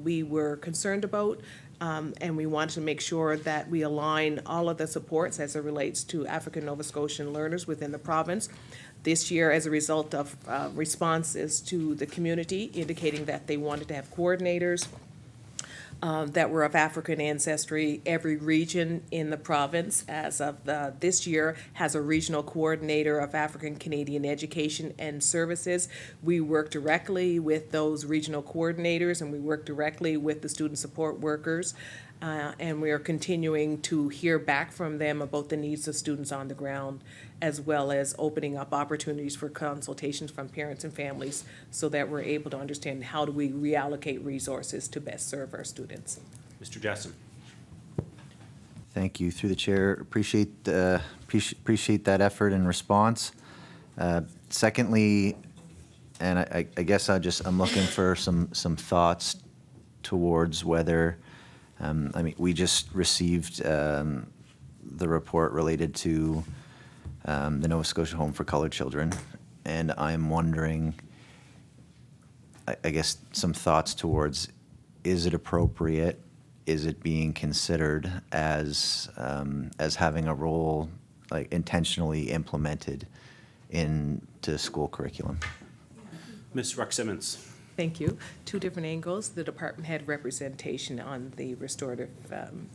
we were concerned about, and we want to make sure that we align all of the supports as it relates to African Nova Scotian learners within the province. This year, as a result of responses to the community indicating that they wanted to have coordinators that were of African ancestry, every region in the province as of this year has a regional coordinator of African Canadian education and services. We work directly with those regional coordinators, and we work directly with the student support workers. And we are continuing to hear back from them about the needs of students on the ground, as well as opening up opportunities for consultations from parents and families so that we're able to understand how do we reallocate resources to best serve our students. Mr. Jessen? Thank you. Through the chair, appreciate that effort and response. Secondly, and I guess I'm looking for some thoughts towards whether, I mean, we just received the report related to the Nova Scotia Home for Colored Children, and I'm wondering, I guess, some thoughts towards, is it appropriate? Is it being considered as having a role, like, intentionally implemented into school curriculum? Ms. Ruck Simmonds? Thank you. Two different angles. The department had representation on the restorative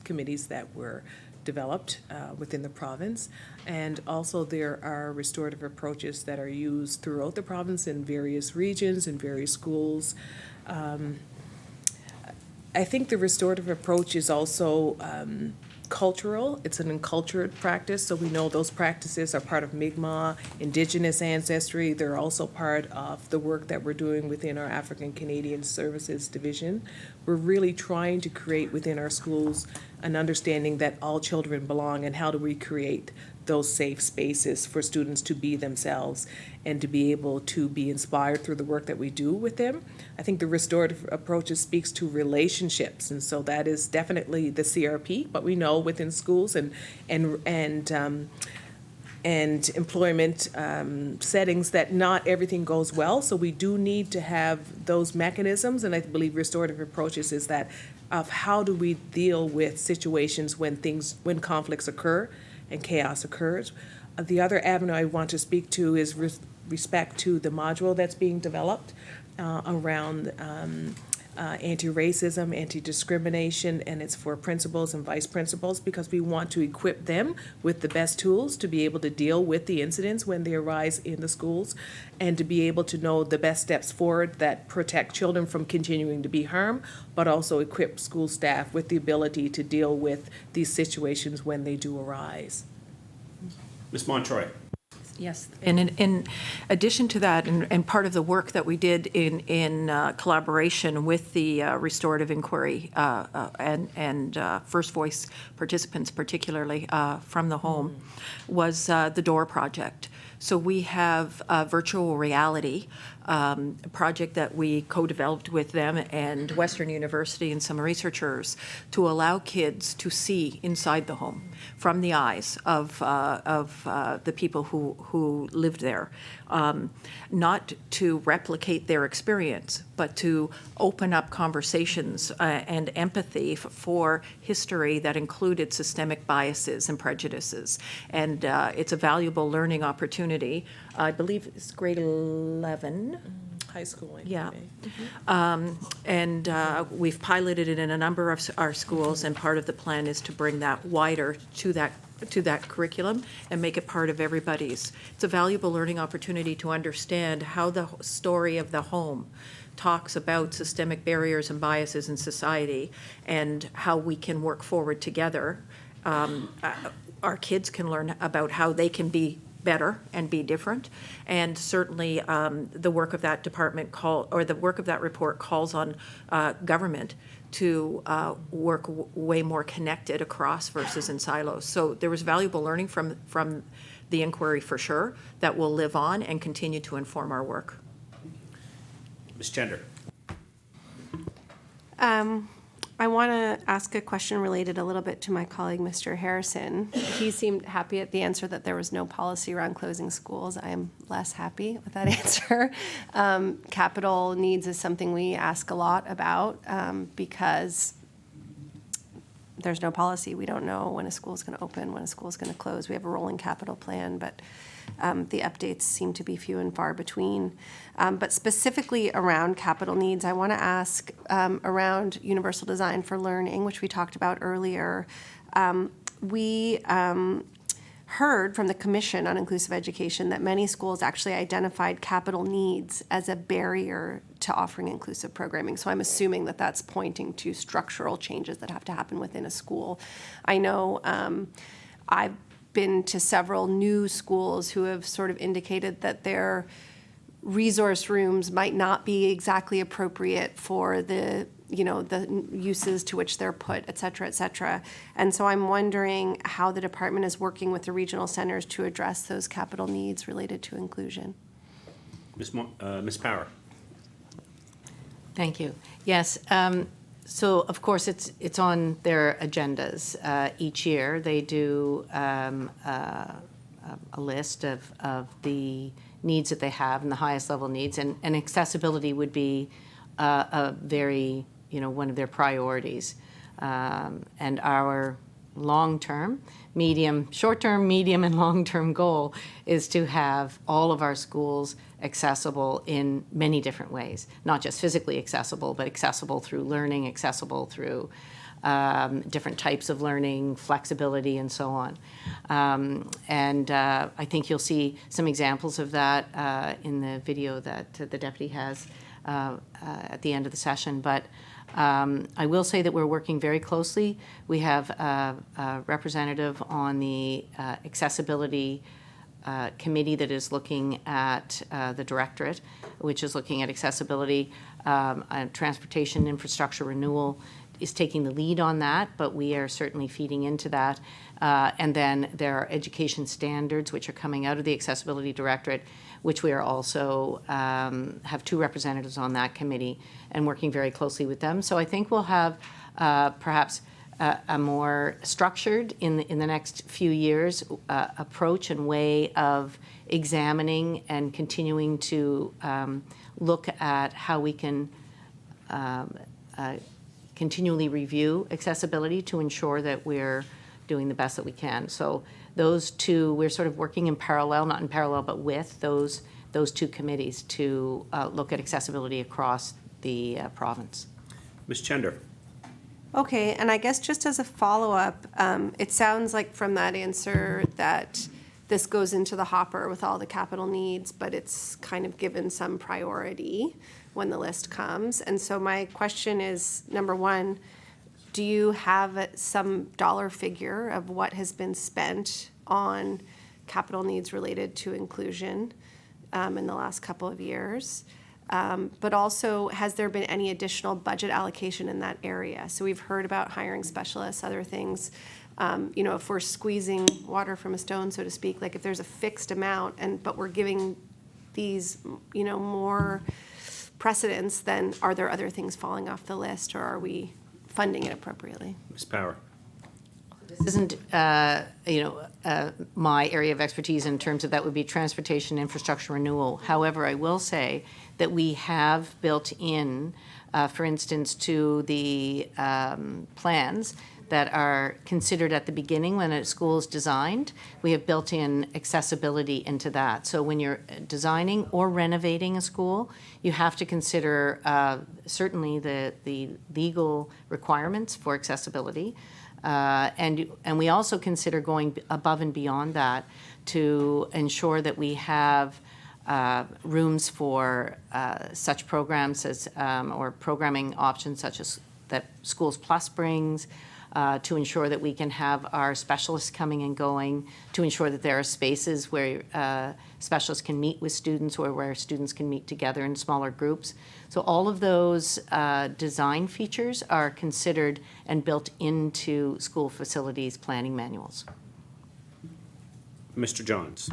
committees that were developed within the province. And also there are restorative approaches that are used throughout the province in various regions, in various schools. I think the restorative approach is also cultural. It's an encultured practice, so we know those practices are part of Mi'kmaq, Indigenous ancestry. They're also part of the work that we're doing within our African Canadian Services Division. We're really trying to create within our schools an understanding that all children belong, and how do we create those safe spaces for students to be themselves and to be able to be inspired through the work that we do with them. I think the restorative approach speaks to relationships, and so that is definitely the CRP, but we know within schools and employment settings that not everything goes well, so we do need to have those mechanisms, and I believe restorative approaches is that of how do we deal with situations when conflicts occur and chaos occurs. The other avenue I want to speak to is respect to the module that's being developed around anti-racism, anti-discrimination, and it's for principals and vice principals, because we want to equip them with the best tools to be able to deal with the incidents when they arise in the schools, and to be able to know the best steps forward that protect children from continuing to be harmed, but also equip school staff with the ability to deal with these situations when they do arise. Ms. Montreuil. Yes, and in addition to that, and part of the work that we did in collaboration with the restorative inquiry and First Voice participants, particularly from the home, was the DOOR project. So we have a virtual reality project that we co-developed with them and Western University and some researchers to allow kids to see inside the home from the eyes of the people who lived there. Not to replicate their experience, but to open up conversations and empathy for history that included systemic biases and prejudices. And it's a valuable learning opportunity. I believe it's grade 11. High school. Yeah. And we've piloted it in a number of our schools, and part of the plan is to bring that wider to that curriculum and make it part of everybody's. It's a valuable learning opportunity to understand how the story of the home talks about systemic barriers and biases in society and how we can work forward together. Our kids can learn about how they can be better and be different, and certainly the work of that department the work of that report calls on government to work way more connected across versus in silos. So there was valuable learning from the inquiry for sure that will live on and continue to inform our work. Ms. Chender. I want to ask a question related a little bit to my colleague, Mr. Harrison. He seemed happy at the answer that there was no policy around closing schools. I am less happy with that answer. Capital needs is something we ask a lot about because there's no policy. We don't know when a school is going to open, when a school is going to close. We have a rolling capital plan, but the updates seem to be few and far between. But specifically around capital needs, I want to ask around universal design for learning, which we talked about earlier. We heard from the Commission on Inclusive Education that many schools actually identified capital needs as a barrier to offering inclusive programming. So I'm assuming that that's pointing to structural changes that have to happen within a school. I know I've been to several new schools who have sort of indicated that their resource rooms might not be exactly appropriate for the uses to which they're put, et cetera, et cetera. And so I'm wondering how the department is working with the regional centers to address those capital needs related to inclusion. Ms. Power. Thank you. Yes. So of course it's on their agendas each year. They do a list of the needs that they have and the highest level needs, and accessibility would be a very one of their priorities. And our long-term, short-term, medium, and long-term goal is to have all of our schools accessible in many different ways, not just physically accessible, but accessible through learning, accessible through different types of learning, flexibility, and so on. I think you'll see some examples of that in the video that the deputy has at the end of the session. But I will say that we're working very closely. We have a representative on the accessibility committee that is looking at the directorate, which is looking at accessibility. Transportation infrastructure renewal is taking the lead on that, but we are certainly feeding into that. And then there are education standards which are coming out of the accessibility directorate, which we are also have 2 representatives on that committee and working very closely with them. So I think we'll have perhaps a more structured in the next few years approach and way of examining and continuing to look at how we can continually review accessibility to ensure that we're doing the best that we can. So those 2, we're sort of working in parallel, not in parallel, but with those 2 committees to look at accessibility across the province. Ms. Chender. Okay, and I guess just as a follow-up, it sounds like from that answer that this goes into the hopper with all the capital needs, but it's kind of given some priority when the list comes. And so my question is, number 1, do you have some dollar figure of what has been spent on capital needs related to inclusion in the last couple of years? But also, has there been any additional budget allocation in that area? So we've heard about hiring specialists, other things. If we're squeezing water from a stone, so to speak, like if there's a fixed amount, but we're giving these, more precedence, then are there other things falling off the list, or are we funding it appropriately? Ms. Power. This isn't, my area of expertise in terms of that would be transportation infrastructure renewal. However, I will say that we have built in, for instance, to the plans that are considered at the beginning when a school is designed, we have built in accessibility into that. So when you're designing or renovating a school, you have to consider certainly the legal requirements for accessibility. And we also consider going above and beyond that to ensure that we have rooms for such programs as, or programming options such as that Schools Plus brings, to ensure that we can have our specialists coming and going, to ensure that there are spaces where specialists can meet with students or where students can meet together in smaller groups. So all of those design features are considered and built into school facilities planning manuals. Mr. Johns.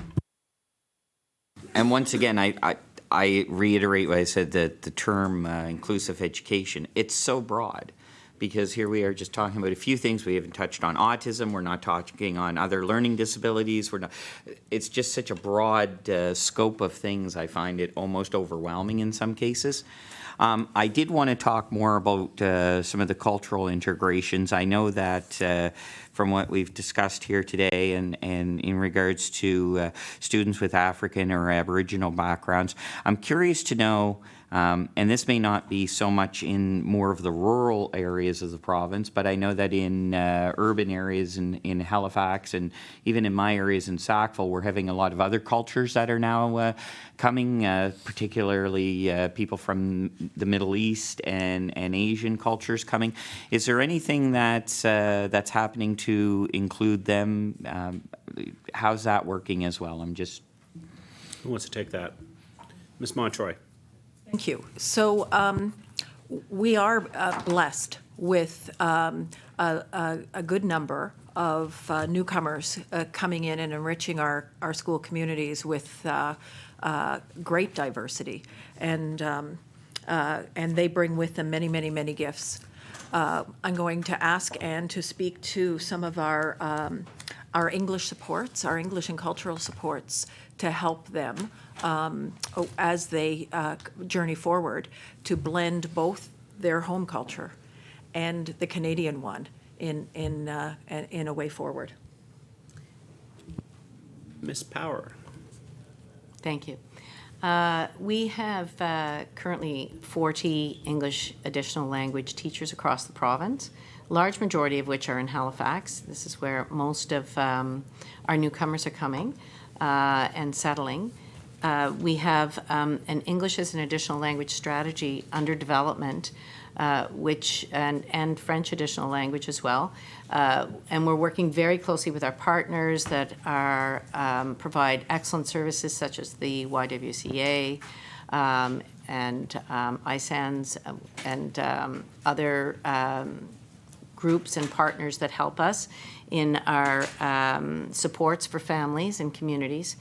And once again, I reiterate what I said, that the term inclusive education, it's so broad. Because here we are just talking about a few things. We haven't touched on autism. We're not touching on other learning disabilities. It's just such a broad scope of things. I find it almost overwhelming in some cases. I did want to talk more about some of the cultural integrations. I know that from what we've discussed here today and in regards to students with African or Aboriginal backgrounds, I'm curious to know, and this may not be so much in more of the rural areas of the province, but I know that in urban areas in Halifax and even in my areas in Sackville, we're having a lot of other cultures that are now coming, particularly people from the Middle East and Asian cultures coming. Is there anything that's happening to include them? How's that working as well? Who wants to take that? Ms. Montreuil. Thank you. So we are blessed with a good number of newcomers coming in and enriching our school communities with great diversity, and they bring with them many, many, many gifts. I'm going to ask Anne to speak to some of our English supports, our English and cultural supports, to help them as they journey forward to blend both their home culture and the Canadian one in a way forward. Ms. Power. Thank you. We have currently 40 English additional language teachers across the province, large majority of which are in Halifax. This is where most of our newcomers are coming and settling. We have an English as an additional language strategy under development, and French additional language as well. And we're working very closely with our partners that are provide excellent services such as the YWCA and ISANS and other groups and partners that help us in our supports for families and communities.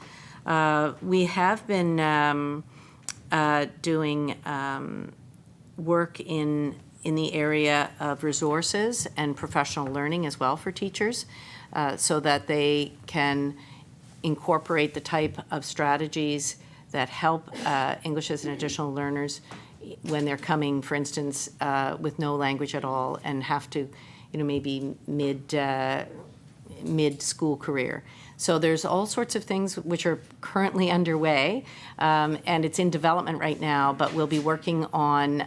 We have been doing work in the area of resources and professional learning as well for teachers, so that they can incorporate the type of strategies that help English as an additional learners when they're coming, for instance, with no language at all and have to, maybe mid-school career. So there's all sorts of things which are currently underway, and it's in development right now, but we'll be working on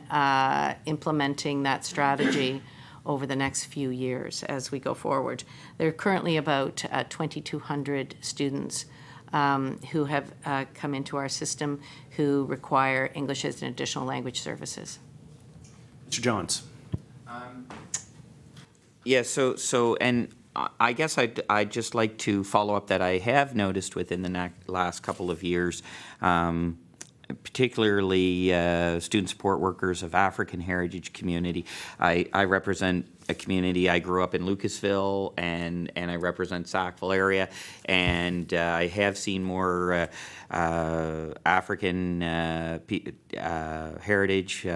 implementing that strategy over the next few years as we go forward. There are currently about 2,200 students who have come into our system who require English as an additional language services. Mr. Johns. Yeah, so and I guess I'd just like to follow up that I have noticed within the last couple of years, particularly student support workers of African heritage community. I represent a community. I grew up in Lucasville, and I represent Sackville area, and I have seen more African heritage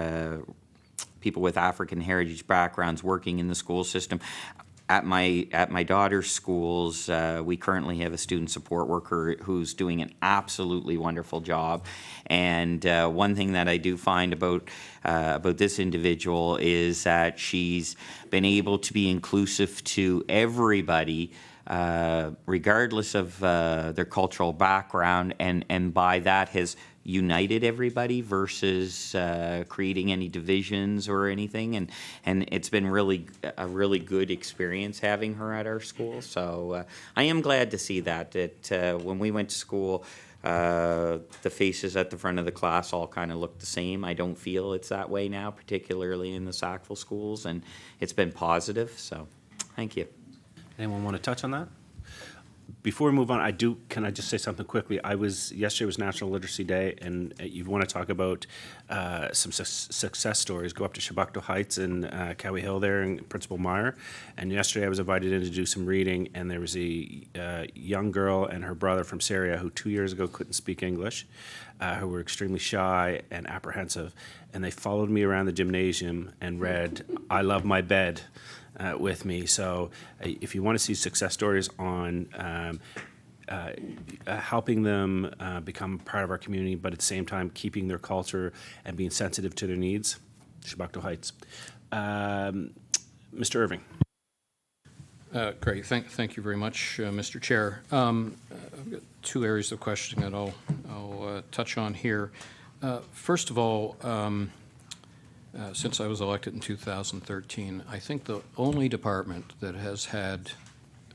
people with African heritage backgrounds working in the school system. At my daughter's schools, we currently have a student support worker who's doing an absolutely wonderful job. And one thing that I do find about this individual is that she's been able to be inclusive to everybody, regardless of their cultural background, and by that has united everybody versus creating any divisions or anything, and it's been a really good experience having her at our school. So I am glad to see that when we went to school, the faces at the front of the class all kind of looked the same. I don't feel it's that way now, particularly in the Sackville schools, and it's been positive. So thank you. Anyone want to touch on that? Before we move on, can I just say something quickly? Yesterday was National Literacy Day, and you want to talk about some success stories. Go up to Chebucto Heights and Cowie Hill there and Principal Meyer. And yesterday I was invited in to do some reading, and there was a young girl and her brother from Syria who 2 years ago couldn't speak English, who were extremely shy and apprehensive. And they followed me around the gymnasium and read "I Love My Bed" with me. So if you want to see success stories on helping them become part of our community, but at the same time keeping their culture and being sensitive to their needs, Chebucto Heights. Mr. Irving. Great. Thank you very much, Mr. Chair. I've got two areas of questioning that I'll touch on here. First of all, since I was elected in 2013, I think the only department that has had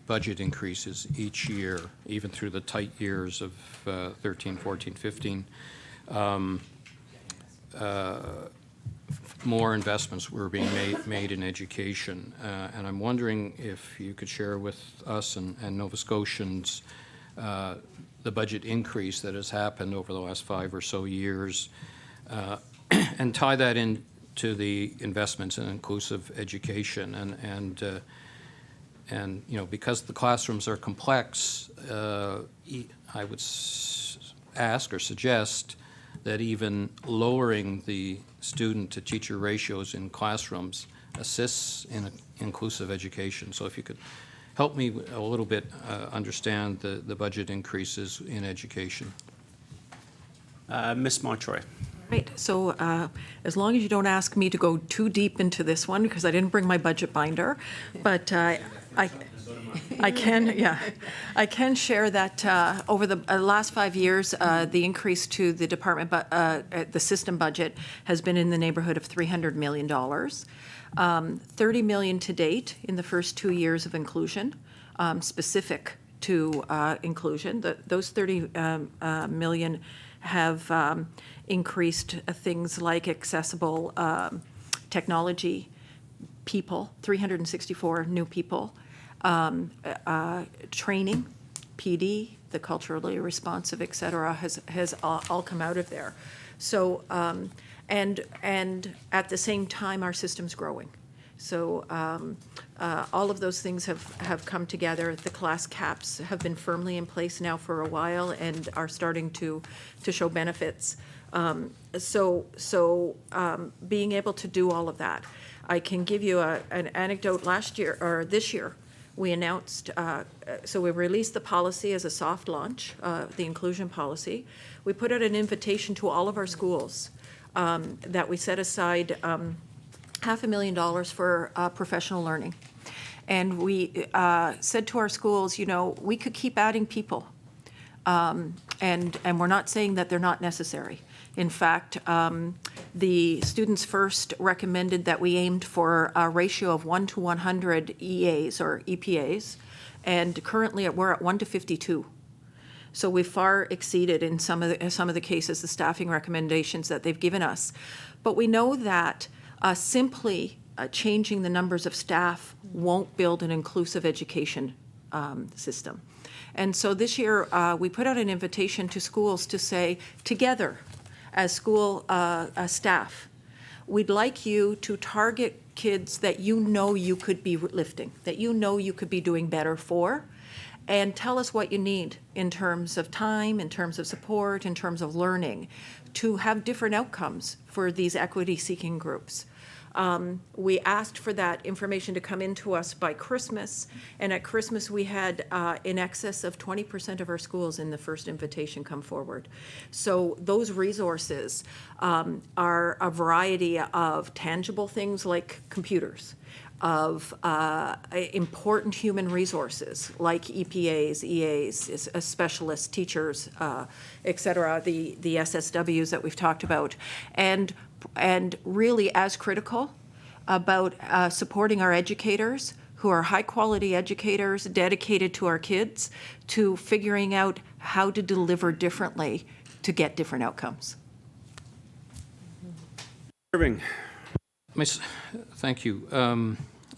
budget increases each year, even through the tight years of 13, 14, 15, more investments were being made in education. And I'm wondering if you could share with us and Nova Scotians the budget increase that has happened over the last 5 or so years, and tie that in to the investments in inclusive education, and because the classrooms are complex, I would ask or suggest that even lowering the student to teacher ratios in classrooms assists in inclusive education. So if you could help me a little bit understand the budget increases in education. Ms. Montreuil. Great. So as long as you don't ask me to go too deep into this one, because I didn't bring my budget binder, but I can share that over the last 5 years, the increase to the department, the system budget has been in the neighborhood of $300 million. $30 million to date in the first 2 years of inclusion, specific to inclusion. Those 30 million have increased things like accessible technology, people, 364 new people, training, PD, the culturally responsive, et cetera, has all come out of there. So, and at the same time, our system's growing. So all of those things have come together. The class caps have been firmly in place now for a while and are starting to show benefits. Being able to do all of that, I can give you an anecdote. Last year, or this year, we announced, so we released the policy as a soft launch, the inclusion policy. We put out an invitation to all of our schools that we set aside $500,000 for professional learning. And we said to our schools, you know, we could keep adding people. And we're not saying that they're not necessary. In fact, the Students First recommended that we aimed for a ratio of 1 to 100 EAs or EPAs, and currently we're at 1 to 52. So we far exceeded in some of the cases the staffing recommendations that they've given us. But we know that simply changing the numbers of staff won't build an inclusive education system. And so this year we put out an invitation to schools to say, together as school staff, we'd like you to target kids that you know you could be lifting, that you know you could be doing better for, and tell us what you need in terms of time, in terms of support, in terms of learning, to have different outcomes for these equity-seeking groups. We asked for that information to come into us by Christmas, and at Christmas we had in excess of 20% of our schools in the first invitation come forward. So those resources are a variety of tangible things like computers, of important human resources like EPAs, EAs, specialists, teachers, et cetera, the SSWs that we've talked about, and really as critical about supporting our educators who are high-quality educators dedicated to our kids, to figuring out how to deliver differently to get different outcomes. Irving. Thank you.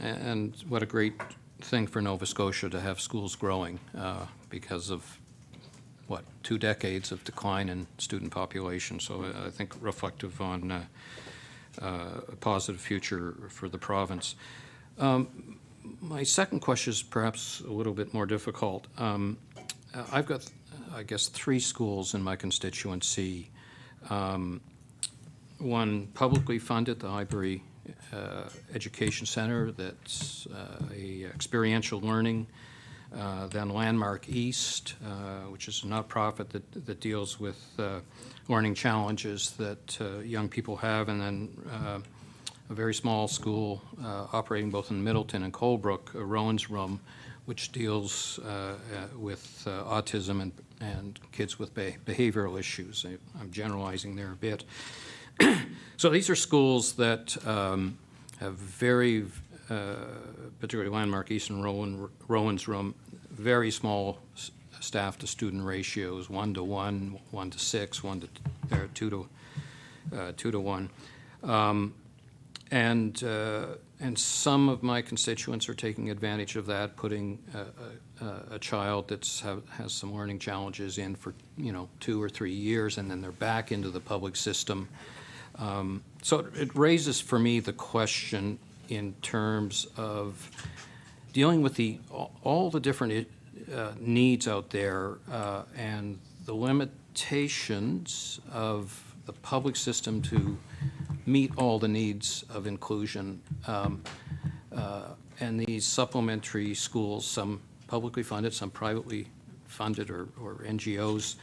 And what a great thing for Nova Scotia to have schools growing because of, 2 decades of decline in student population. So I think reflective on a positive future for the province. My second question is perhaps a little bit more difficult. I've got, I guess, 3 schools in my constituency. One publicly funded, the Highbury Education Center, that's a experiential learning. Then Landmark East, which is a nonprofit that deals with learning challenges that young people have, and then a very small school operating both in Middleton and Colebrook, Rowan's Room, which deals with autism and kids with behavioral issues. I'm generalizing there a bit. So these are schools that have very, particularly Landmark East and Rowan's Room, very small staff to student ratios, 1 to 1, 1 to 6, 2 to 1. And some of my constituents are taking advantage of that, putting a child that has some learning challenges in for 2 or 3 years, and then they're back into the public system. So it raises for me the question in terms of dealing with all the different needs out there and the limitations of the public system to meet all the needs of inclusion, and these supplementary schools, some publicly funded, some privately funded, or NGOs.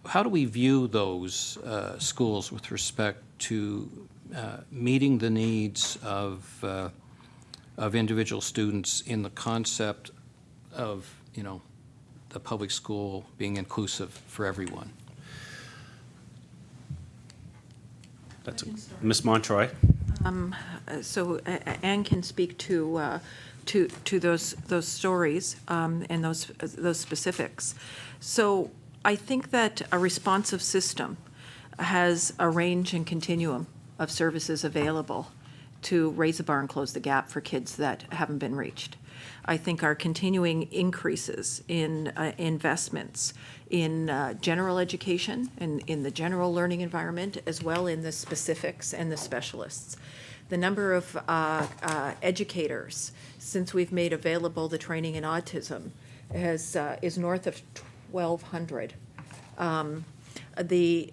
how do we view those schools with respect to meeting the needs of individual students in the concept of, the public school being inclusive for everyone? That's Ms. Montreuil. So Anne can speak to those stories and those specifics. So I think that a responsive system has a range and continuum of services available to raise the bar and close the gap for kids that haven't been reached. I think our continuing increases in investments in general education and in the general learning environment, as well in the specifics and the specialists. The number of educators, since we've made available the training in autism, is north of 1,200.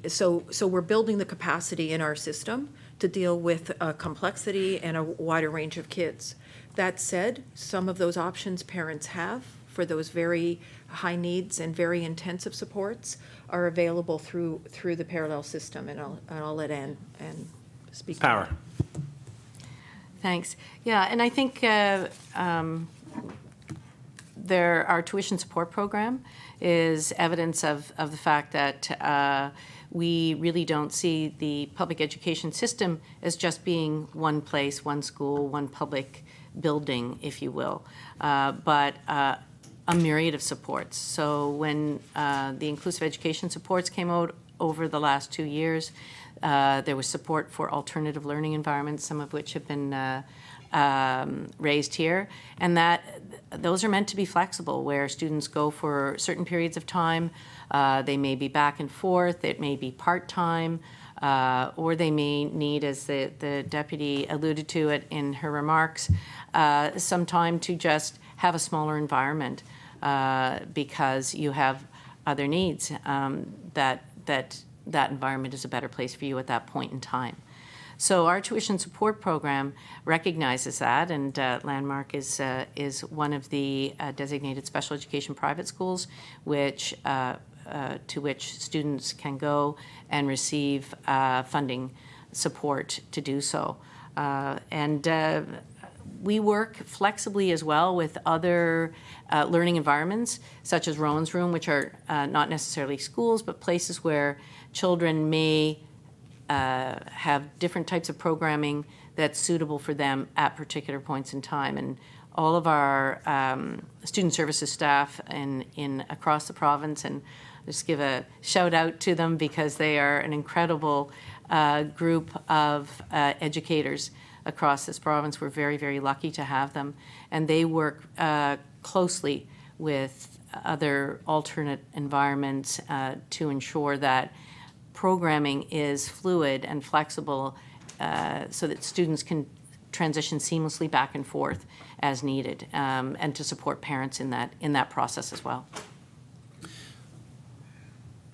So we're building the capacity in our system to deal with complexity and a wider range of kids. That said, some of those options parents have for those very high needs and very intensive supports are available through the parallel system, and I'll let Anne speak. Power. Thanks. Yeah, and I think our tuition support program is evidence of the fact that we really don't see the public education system as just being one place, one school, one public building, if you will, but a myriad of supports. So when the inclusive education supports came out over the last 2 years, there was support for alternative learning environments, some of which have been raised here, and those are meant to be flexible, where students go for certain periods of time. They may be back and forth, it may be part-time, or they may need, as the deputy alluded to it in her remarks, some time to just have a smaller environment because you have other needs, that environment is a better place for you at that point in time. So our tuition support program recognizes that, and Landmark is one of the designated special education private schools, to which students can go and receive funding support to do so. We work flexibly as well with other learning environments, such as Rowan's Room, which are not necessarily schools, but places where children may have different types of programming that's suitable for them at particular points in time. And all of our student services staff across the province, and just give a shout out to them because they are an incredible group of educators across this province. We're very, very lucky to have them. And they work closely with other alternate environments to ensure that programming is fluid and flexible so that students can transition seamlessly back and forth as needed, and to support parents in that process as well.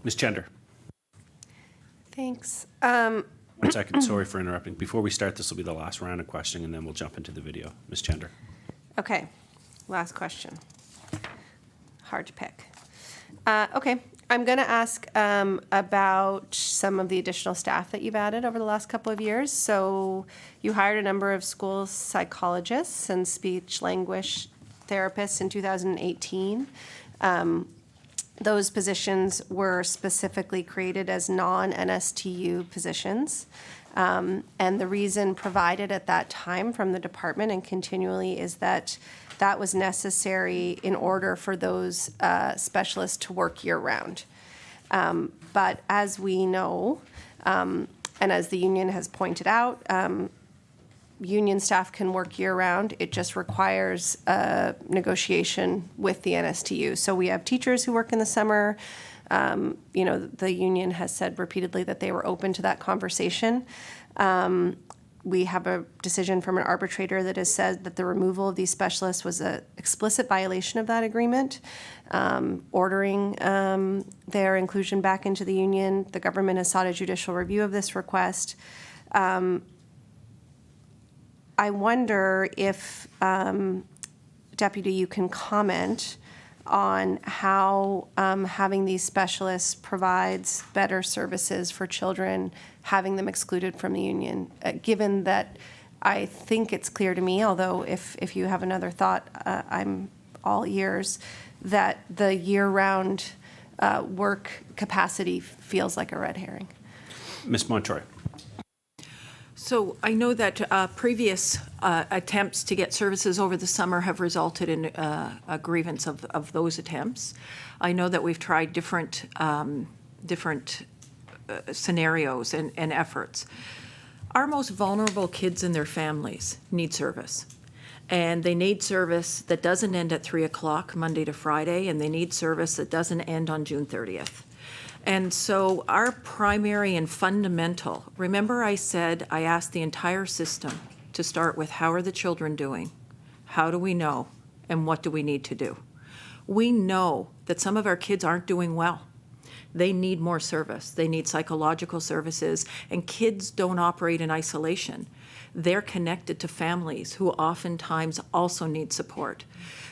Ms. Chender. Thanks. 1 second, sorry for interrupting. Before we start, this will be the last round of questioning, and then we'll jump into the video. Ms. Chender. Okay, last question. Hard to pick. Okay, I'm going to ask about some of the additional staff that you've added over the last couple of years. So you hired a number of school psychologists and speech language therapists in 2018. Those positions were specifically created as non-NSTU positions. And the reason provided at that time from the department and continually is that that was necessary in order for those specialists to work year-round. But as we know, and as the union has pointed out, union staff can work year-round. It just requires a negotiation with the NSTU. So we have teachers who work in the summer. The union has said repeatedly that they were open to that conversation. We have a decision from an arbitrator that has said that the removal of these specialists was an explicit violation of that agreement, ordering their inclusion back into the union. The government has sought a judicial review of this request. I wonder if, Deputy, you can comment on how having these specialists provides better services for children, having them excluded from the union, given that I think it's clear to me, although if you have another thought, I'm all ears, that the year-round work capacity feels like a red herring. Ms. Montreuil. So I know that previous attempts to get services over the summer have resulted in a grievance of those attempts. I know that we've tried different scenarios and efforts. Our most vulnerable kids and their families need service. And they need service that doesn't end at 3 o'clock Monday to Friday, and they need service that doesn't end on June 30th. And so our primary and fundamental, remember I said I asked the entire system to start with how are the children doing? How do we know? And what do we need to do? We know that some of our kids aren't doing well. They need more service. They need psychological services, and kids don't operate in isolation. They're connected to families who oftentimes also need support.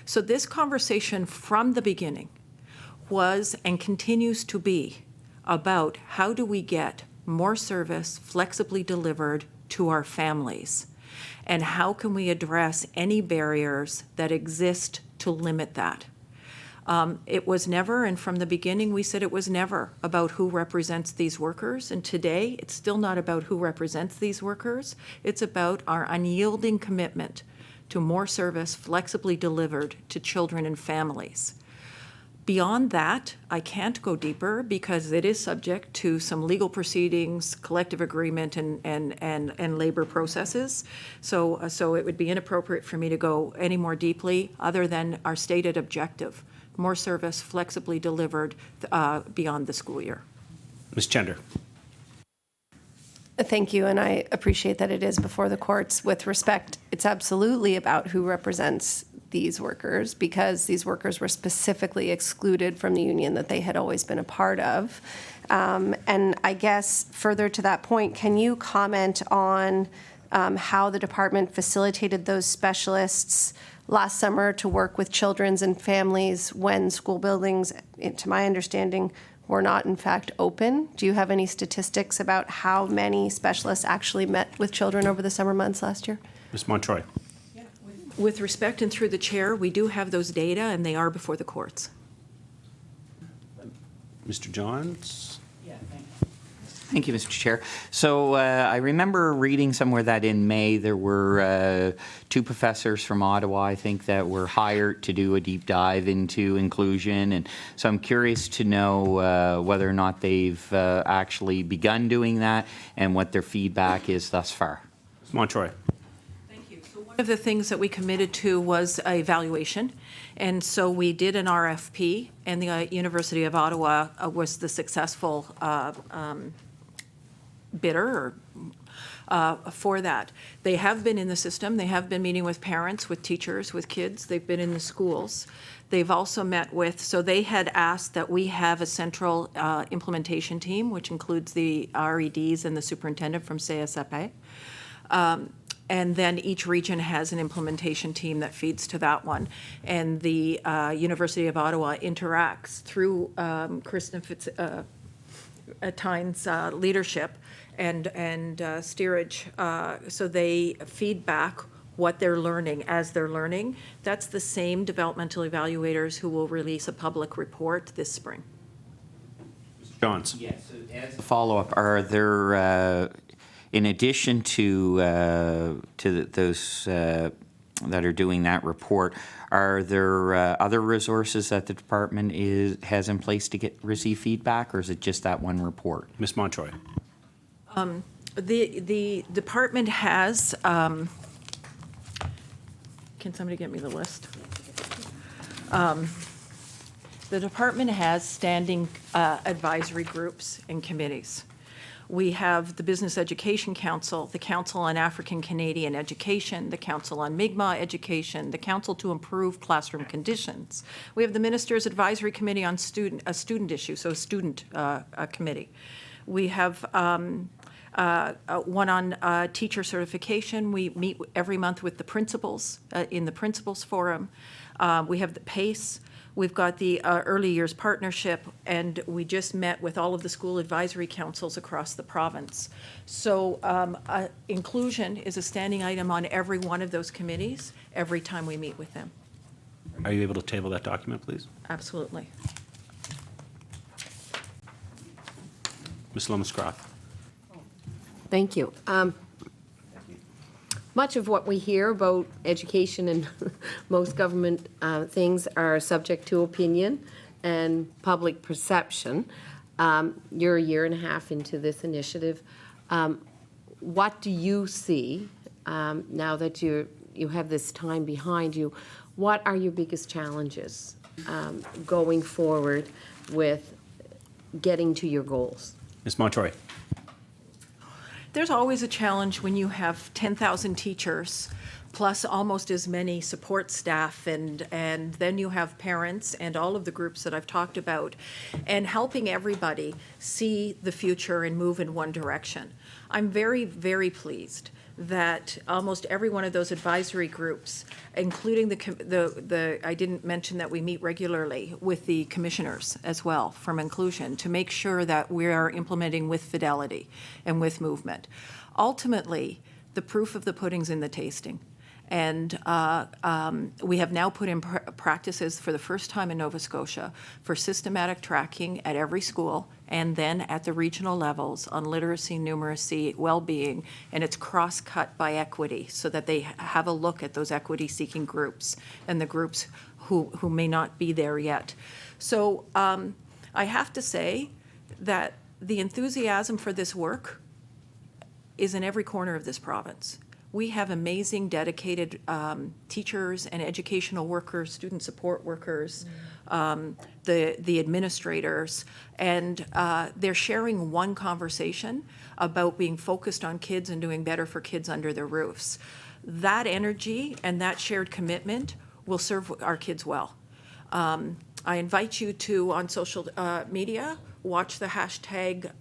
So this conversation from the beginning was and continues to be about how do we get more service flexibly delivered to our families, and how can we address any barriers that exist to limit that. It was never, and from the beginning we said it was never about who represents these workers, and today it's still not about who represents these workers. It's about our unyielding commitment to more service flexibly delivered to children and families. Beyond that, I can't go deeper because it is subject to some legal proceedings, collective agreement, and labor processes. So it would be inappropriate for me to go any more deeply other than our stated objective: more service flexibly delivered beyond the school year. Ms. Chender. Thank you, and I appreciate that it is before the courts. With respect, it's absolutely about who represents these workers, because these workers were specifically excluded from the union that they had always been a part of. And I guess further to that point, can you comment on how the department facilitated those specialists last summer to work with children and families when school buildings, to my understanding, were not in fact open? Do you have any statistics about how many specialists actually met with children over the summer months last year? Ms. Montreuil. With respect and through the chair, we do have those data, and they are before the courts. Mr. Johns. Thank you, Mr. Chair. So I remember reading somewhere that in May there were 2 professors from Ottawa, I think, that were hired to do a deep dive into inclusion. And so I'm curious to know whether or not they've actually begun doing that and what their feedback is thus far. Ms. Montreuil. One of the things that we committed to was a evaluation, and so we did an RFP, and the University of Ottawa was the successful bidder for that. They have been in the system. They have been meeting with parents, with teachers, with kids. They've been in the schools. They've also met with, so they had asked that we have a central implementation team, which includes the REDs and the superintendent from CSFA. And then each region has an implementation team that feeds to that one. And the University of Ottawa interacts through Kristen Tynes' leadership and steerage. So they feed back what they're learning as they're learning. That's the same developmental evaluators who will release a public report this spring. Johns. Yes. So as a follow-up, are there in addition to those that are doing that report, are there other resources that the department has in place to receive feedback, or is it just that one report? Ms. Montreuil. The department has. Can somebody get me the list? The department has standing advisory groups and committees. We have the Business Education Council, the Council on African Canadian Education, the Council on Mi'kmaq Education, the Council to Improve Classroom Conditions. We have the Minister's Advisory Committee on student issue, so a student committee. We have one on teacher certification. We meet every month with the principals in the Principals Forum. We have the PACE. We've got the Early Years Partnership, and we just met with all of the school advisory councils across the province. So inclusion is a standing item on every one of those committees every time we meet with them. Are you able to table that document, please? Absolutely. Ms. Lomas-Croft. Thank you. Much of what we hear about education and most government things are subject to opinion and public perception. You're a year and a half into this initiative. What do you see now that you have this time behind you? What are your biggest challenges going forward with getting to your goals? Ms. Montreuil. There's always a challenge when you have 10,000 teachers plus almost as many support staff, and then you have parents and all of the groups that I've talked about, and helping everybody see the future and move in one direction. I'm very, very pleased that almost every one of those advisory groups, including I didn't mention that we meet regularly with the commissioners as well from inclusion to make sure that we are implementing with fidelity and with movement. Ultimately, the proof of the pudding's in the tasting. And we have now put in practices for the first time in Nova Scotia for systematic tracking at every school and then at the regional levels on literacy, numeracy, well-being, and it's cross-cut by equity so that they have a look at those equity-seeking groups and the groups who may not be there yet. So I have to say that the enthusiasm for this work is in every corner of this province. We have amazing, dedicated teachers and educational workers, student support workers, the administrators, and they're sharing one conversation about being focused on kids and doing better for kids under their roofs. That energy and that shared commitment will serve our kids well. I invite you to, on social media, watch the hashtag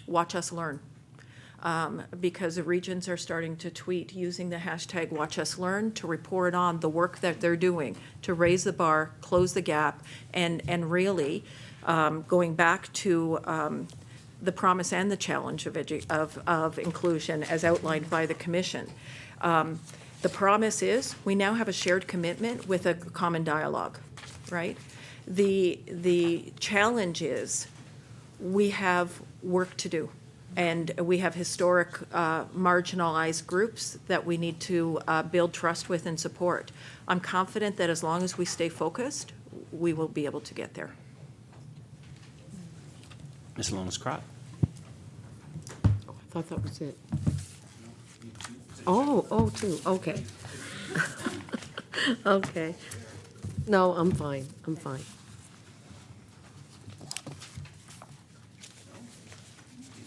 #WatchUsLearn. Because the regions are starting to tweet using the hashtag #WatchUsLearn to report on the work that they're doing to raise the bar, close the gap, and really going back to the promise and the challenge of inclusion as outlined by the Commission. The promise is we now have a shared commitment with a common dialogue, right? The challenge is we have work to do. And we have historic marginalized groups that we need to build trust with and support. I'm confident that as long as we stay focused, we will be able to get there. Ms. Lomas-Croft. I thought that was it. Oh, two, okay. Okay. No, I'm fine, I'm fine.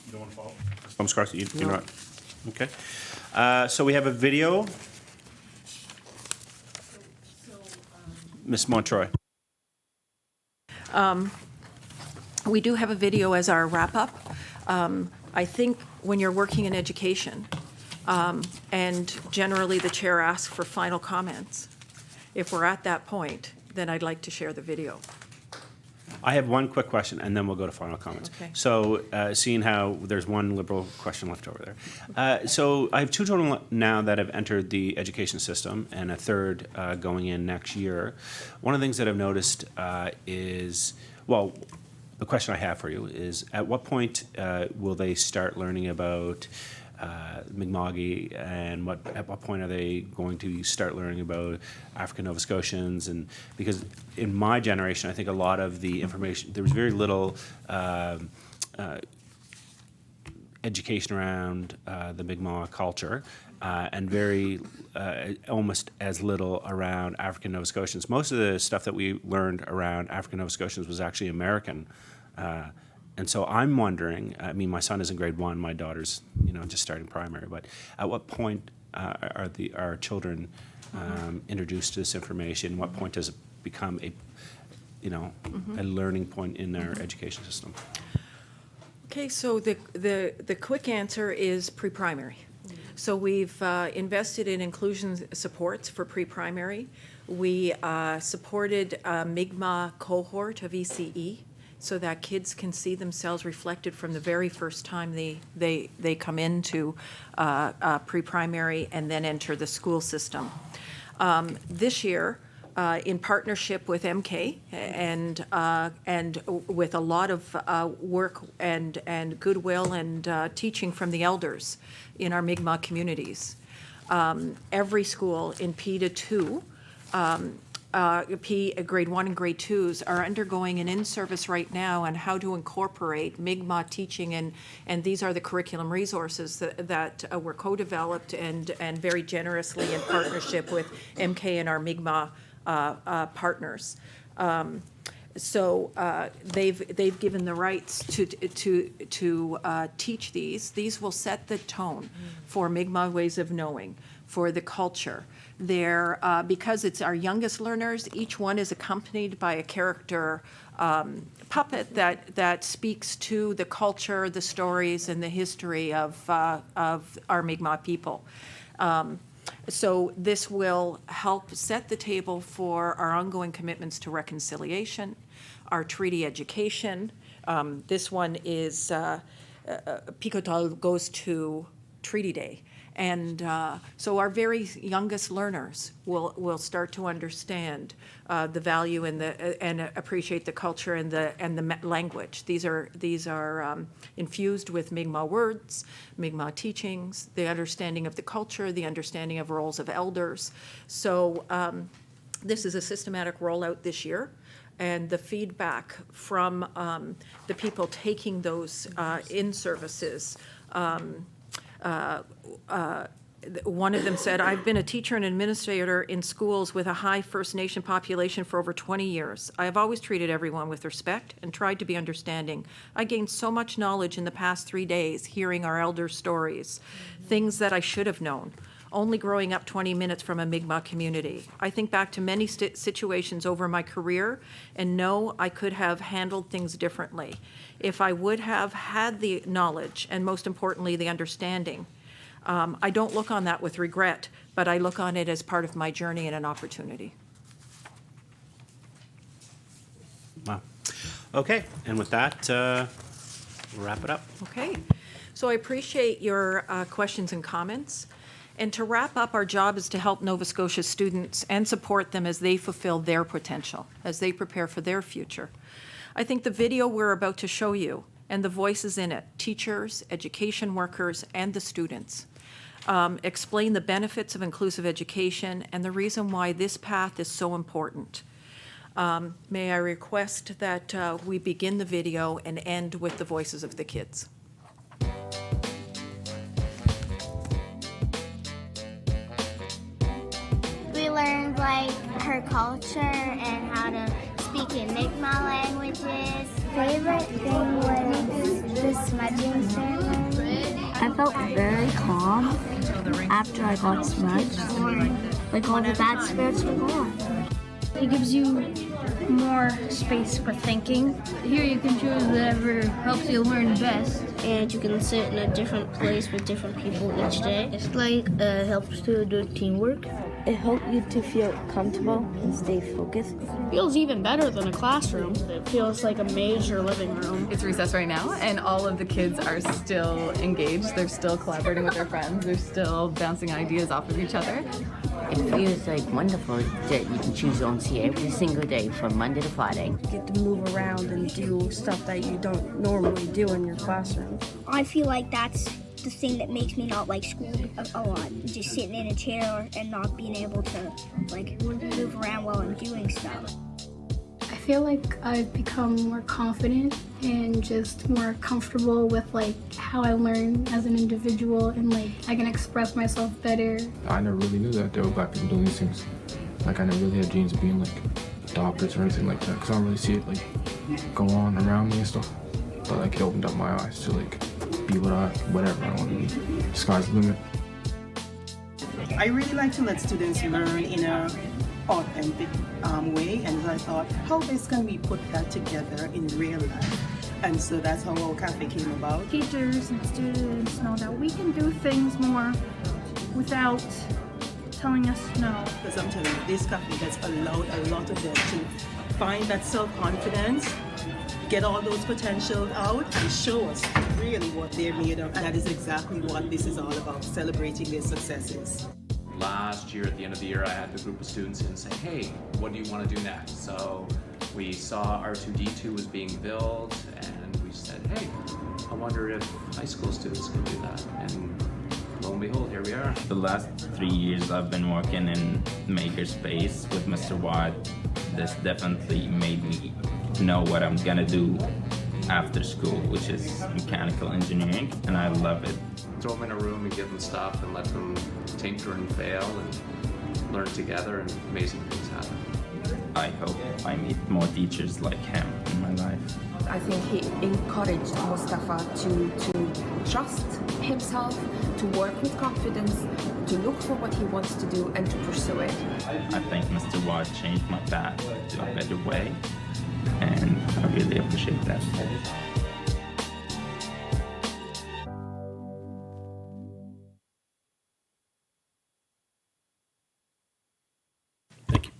You don't want to follow? Lomas-Croft, you're not? Okay. So we have a video. Ms. Montreuil. We do have a video as our wrap-up. I think when you're working in education, and generally the chair asks for final comments, if we're at that point, then I'd like to share the video. I have one quick question, and then we'll go to final comments. Okay. So, seeing how there's one Liberal question left over there. So I have two total now that have entered the education system, and a third going in next year. One of the things that I've noticed is, well, the question I have for you is, at what point will they start learning about Mi'kmaq, and at what point are they going to start learning about African Nova Scotians? And because in my generation, I think a lot of the information, there was very little education around the Mi'kmaq culture, and very almost as little around African Nova Scotians. Most of the stuff that we learned around African Nova Scotians was actually American. And so I'm wondering, I mean, my son is in grade 1, my daughter's, just starting primary, but at what point are children introduced to this information? What point does it become a learning point in our education system? Okay, so the quick answer is pre-primary. So we've invested in inclusion supports for pre-primary. We supported a Mi'kmaq cohort of ECE so that kids can see themselves reflected from the very first time they come into pre-primary and then enter the school system. This year, in partnership with MK and with a lot of work and goodwill and teaching from the elders in our Mi'kmaq communities. Every school in P to 2, grade 1 and grade 2s are undergoing an in-service right now on how to incorporate Mi'kmaq teaching, and these are the curriculum resources that were co-developed and very generously in partnership with MK and our Mi'kmaq partners. So they've given the rights to teach these. These will set the tone for Mi'kmaq ways of knowing, for the culture. They're, because it's our youngest learners, each one is accompanied by a character puppet that speaks to the culture, the stories, and the history of our Mi'kmaq people. So this will help set the table for our ongoing commitments to reconciliation, our treaty education. This one is, Picotal goes to Treaty Day. And so our very youngest learners will start to understand the value and appreciate the culture and the language. These are infused with Mi'kmaq words, Mi'kmaq teachings, the understanding of the culture, the understanding of roles of elders. So this is a systematic rollout this year. And the feedback from the people taking those in-services, one of them said, I've been a teacher and administrator in schools with a high First Nation population for over 20 years. I have always treated everyone with respect and tried to be understanding. I gained so much knowledge in the past 3 days hearing our elders' stories, things that I should have known, only growing up 20 minutes from a Mi'kmaq community. I think back to many situations over my career and know I could have handled things differently if I would have had the knowledge and, most importantly, the understanding. I don't look on that with regret, but I look on it as part of my journey and an opportunity. Wow. Okay, and with that, we'll wrap it up. Okay. So I appreciate your questions and comments. And to wrap up, our job is to help Nova Scotia students and support them as they fulfill their potential, as they prepare for their future. I think the video we're about to show you and the voices in it, teachers, education workers, and the students, explain the benefits of inclusive education and the reason why this path is so important. May I request that we begin the video and end with the voices of the kids. We learned like her culture and how to speak in Mi'kmaq languages. Favorite thing was the smudging ceremony. I felt very calm after I got smudged. Like all the bad spirits were gone. It gives you more space for thinking. Here you can choose whatever helps you learn best. And you can sit in a different place with different people each day. It's like helps to do teamwork. It helps you to feel comfortable and stay focused. It feels even better than a classroom. It feels like a major living room. It's recess right now, and all of the kids are still engaged. They're still collaborating with their friends. They're still bouncing ideas off of each other. It feels like wonderful that you can choose your own seat every single day from Monday to Friday. You get to move around and do stuff that you don't normally do in your classroom. I feel like that's the thing that makes me not like school a lot. Just sitting in a chair and not being able to like move around while I'm doing stuff. I feel like I've become more confident and just more comfortable with like how I learn as an individual, and like I can express myself better. I never really knew that there were black people doing these things. Like I never really had dreams of being like doctors or anything like that, because I don't really see it like go on around me and stuff. But like it opened up my eyes to like be whatever I want to be. Sky's the limit. I really like to let students learn in a authentic way, and I thought, how best can we put that together in real life? And so that's how our cafe came about. Teachers and students know that we can do things more without telling us no. Because I'm telling you, this cafe has allowed a lot of them to find that self-confidence, get all those potentials out, and show us really what they're made of. And that is exactly what this is all about, celebrating their successes. Last year, at the end of the year, I had a group of students in and say, hey, what do you want to do next? So we saw R2D2 was being built, and we said, hey, I wonder if high school students can do that. And lo and behold, here we are. The last 3 years I've been working in makerspace with Mr. Watt. This definitely made me know what I'm gonna do after school, which is mechanical engineering, and I love it. Throw them in a room and give them stuff and let them tinker and fail and learn together, and amazing things happen. I hope I meet more teachers like him in my life. I think he encouraged Mustafa to trust himself, to work with confidence, to look for what he wants to do and to pursue it. I think Mr. Watt changed my path to a better way, and I really appreciate that.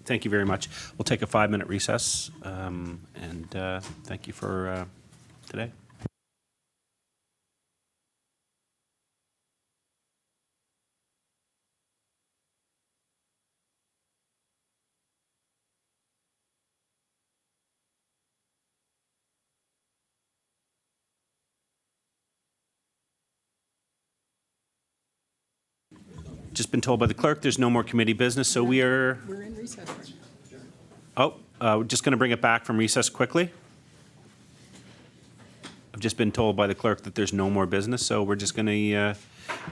Thank you very much. We'll take a 5-minute recess, and thank you for today. Just been told by the clerk there's no more committee business, so we're in recess. we're just going to bring it back from recess quickly. I've just been told by the clerk that there's no more business, so we're just going to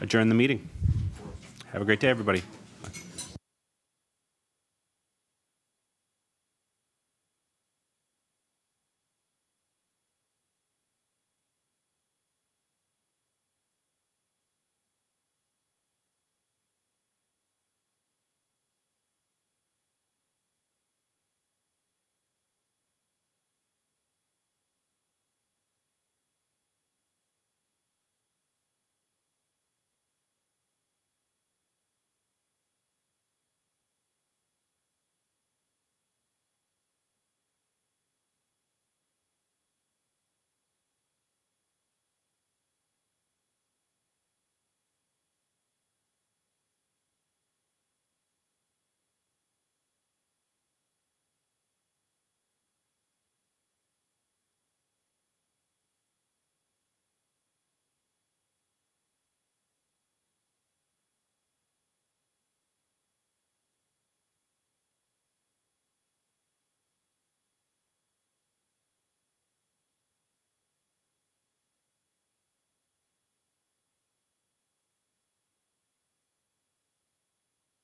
adjourn the meeting. Have a great day, everybody.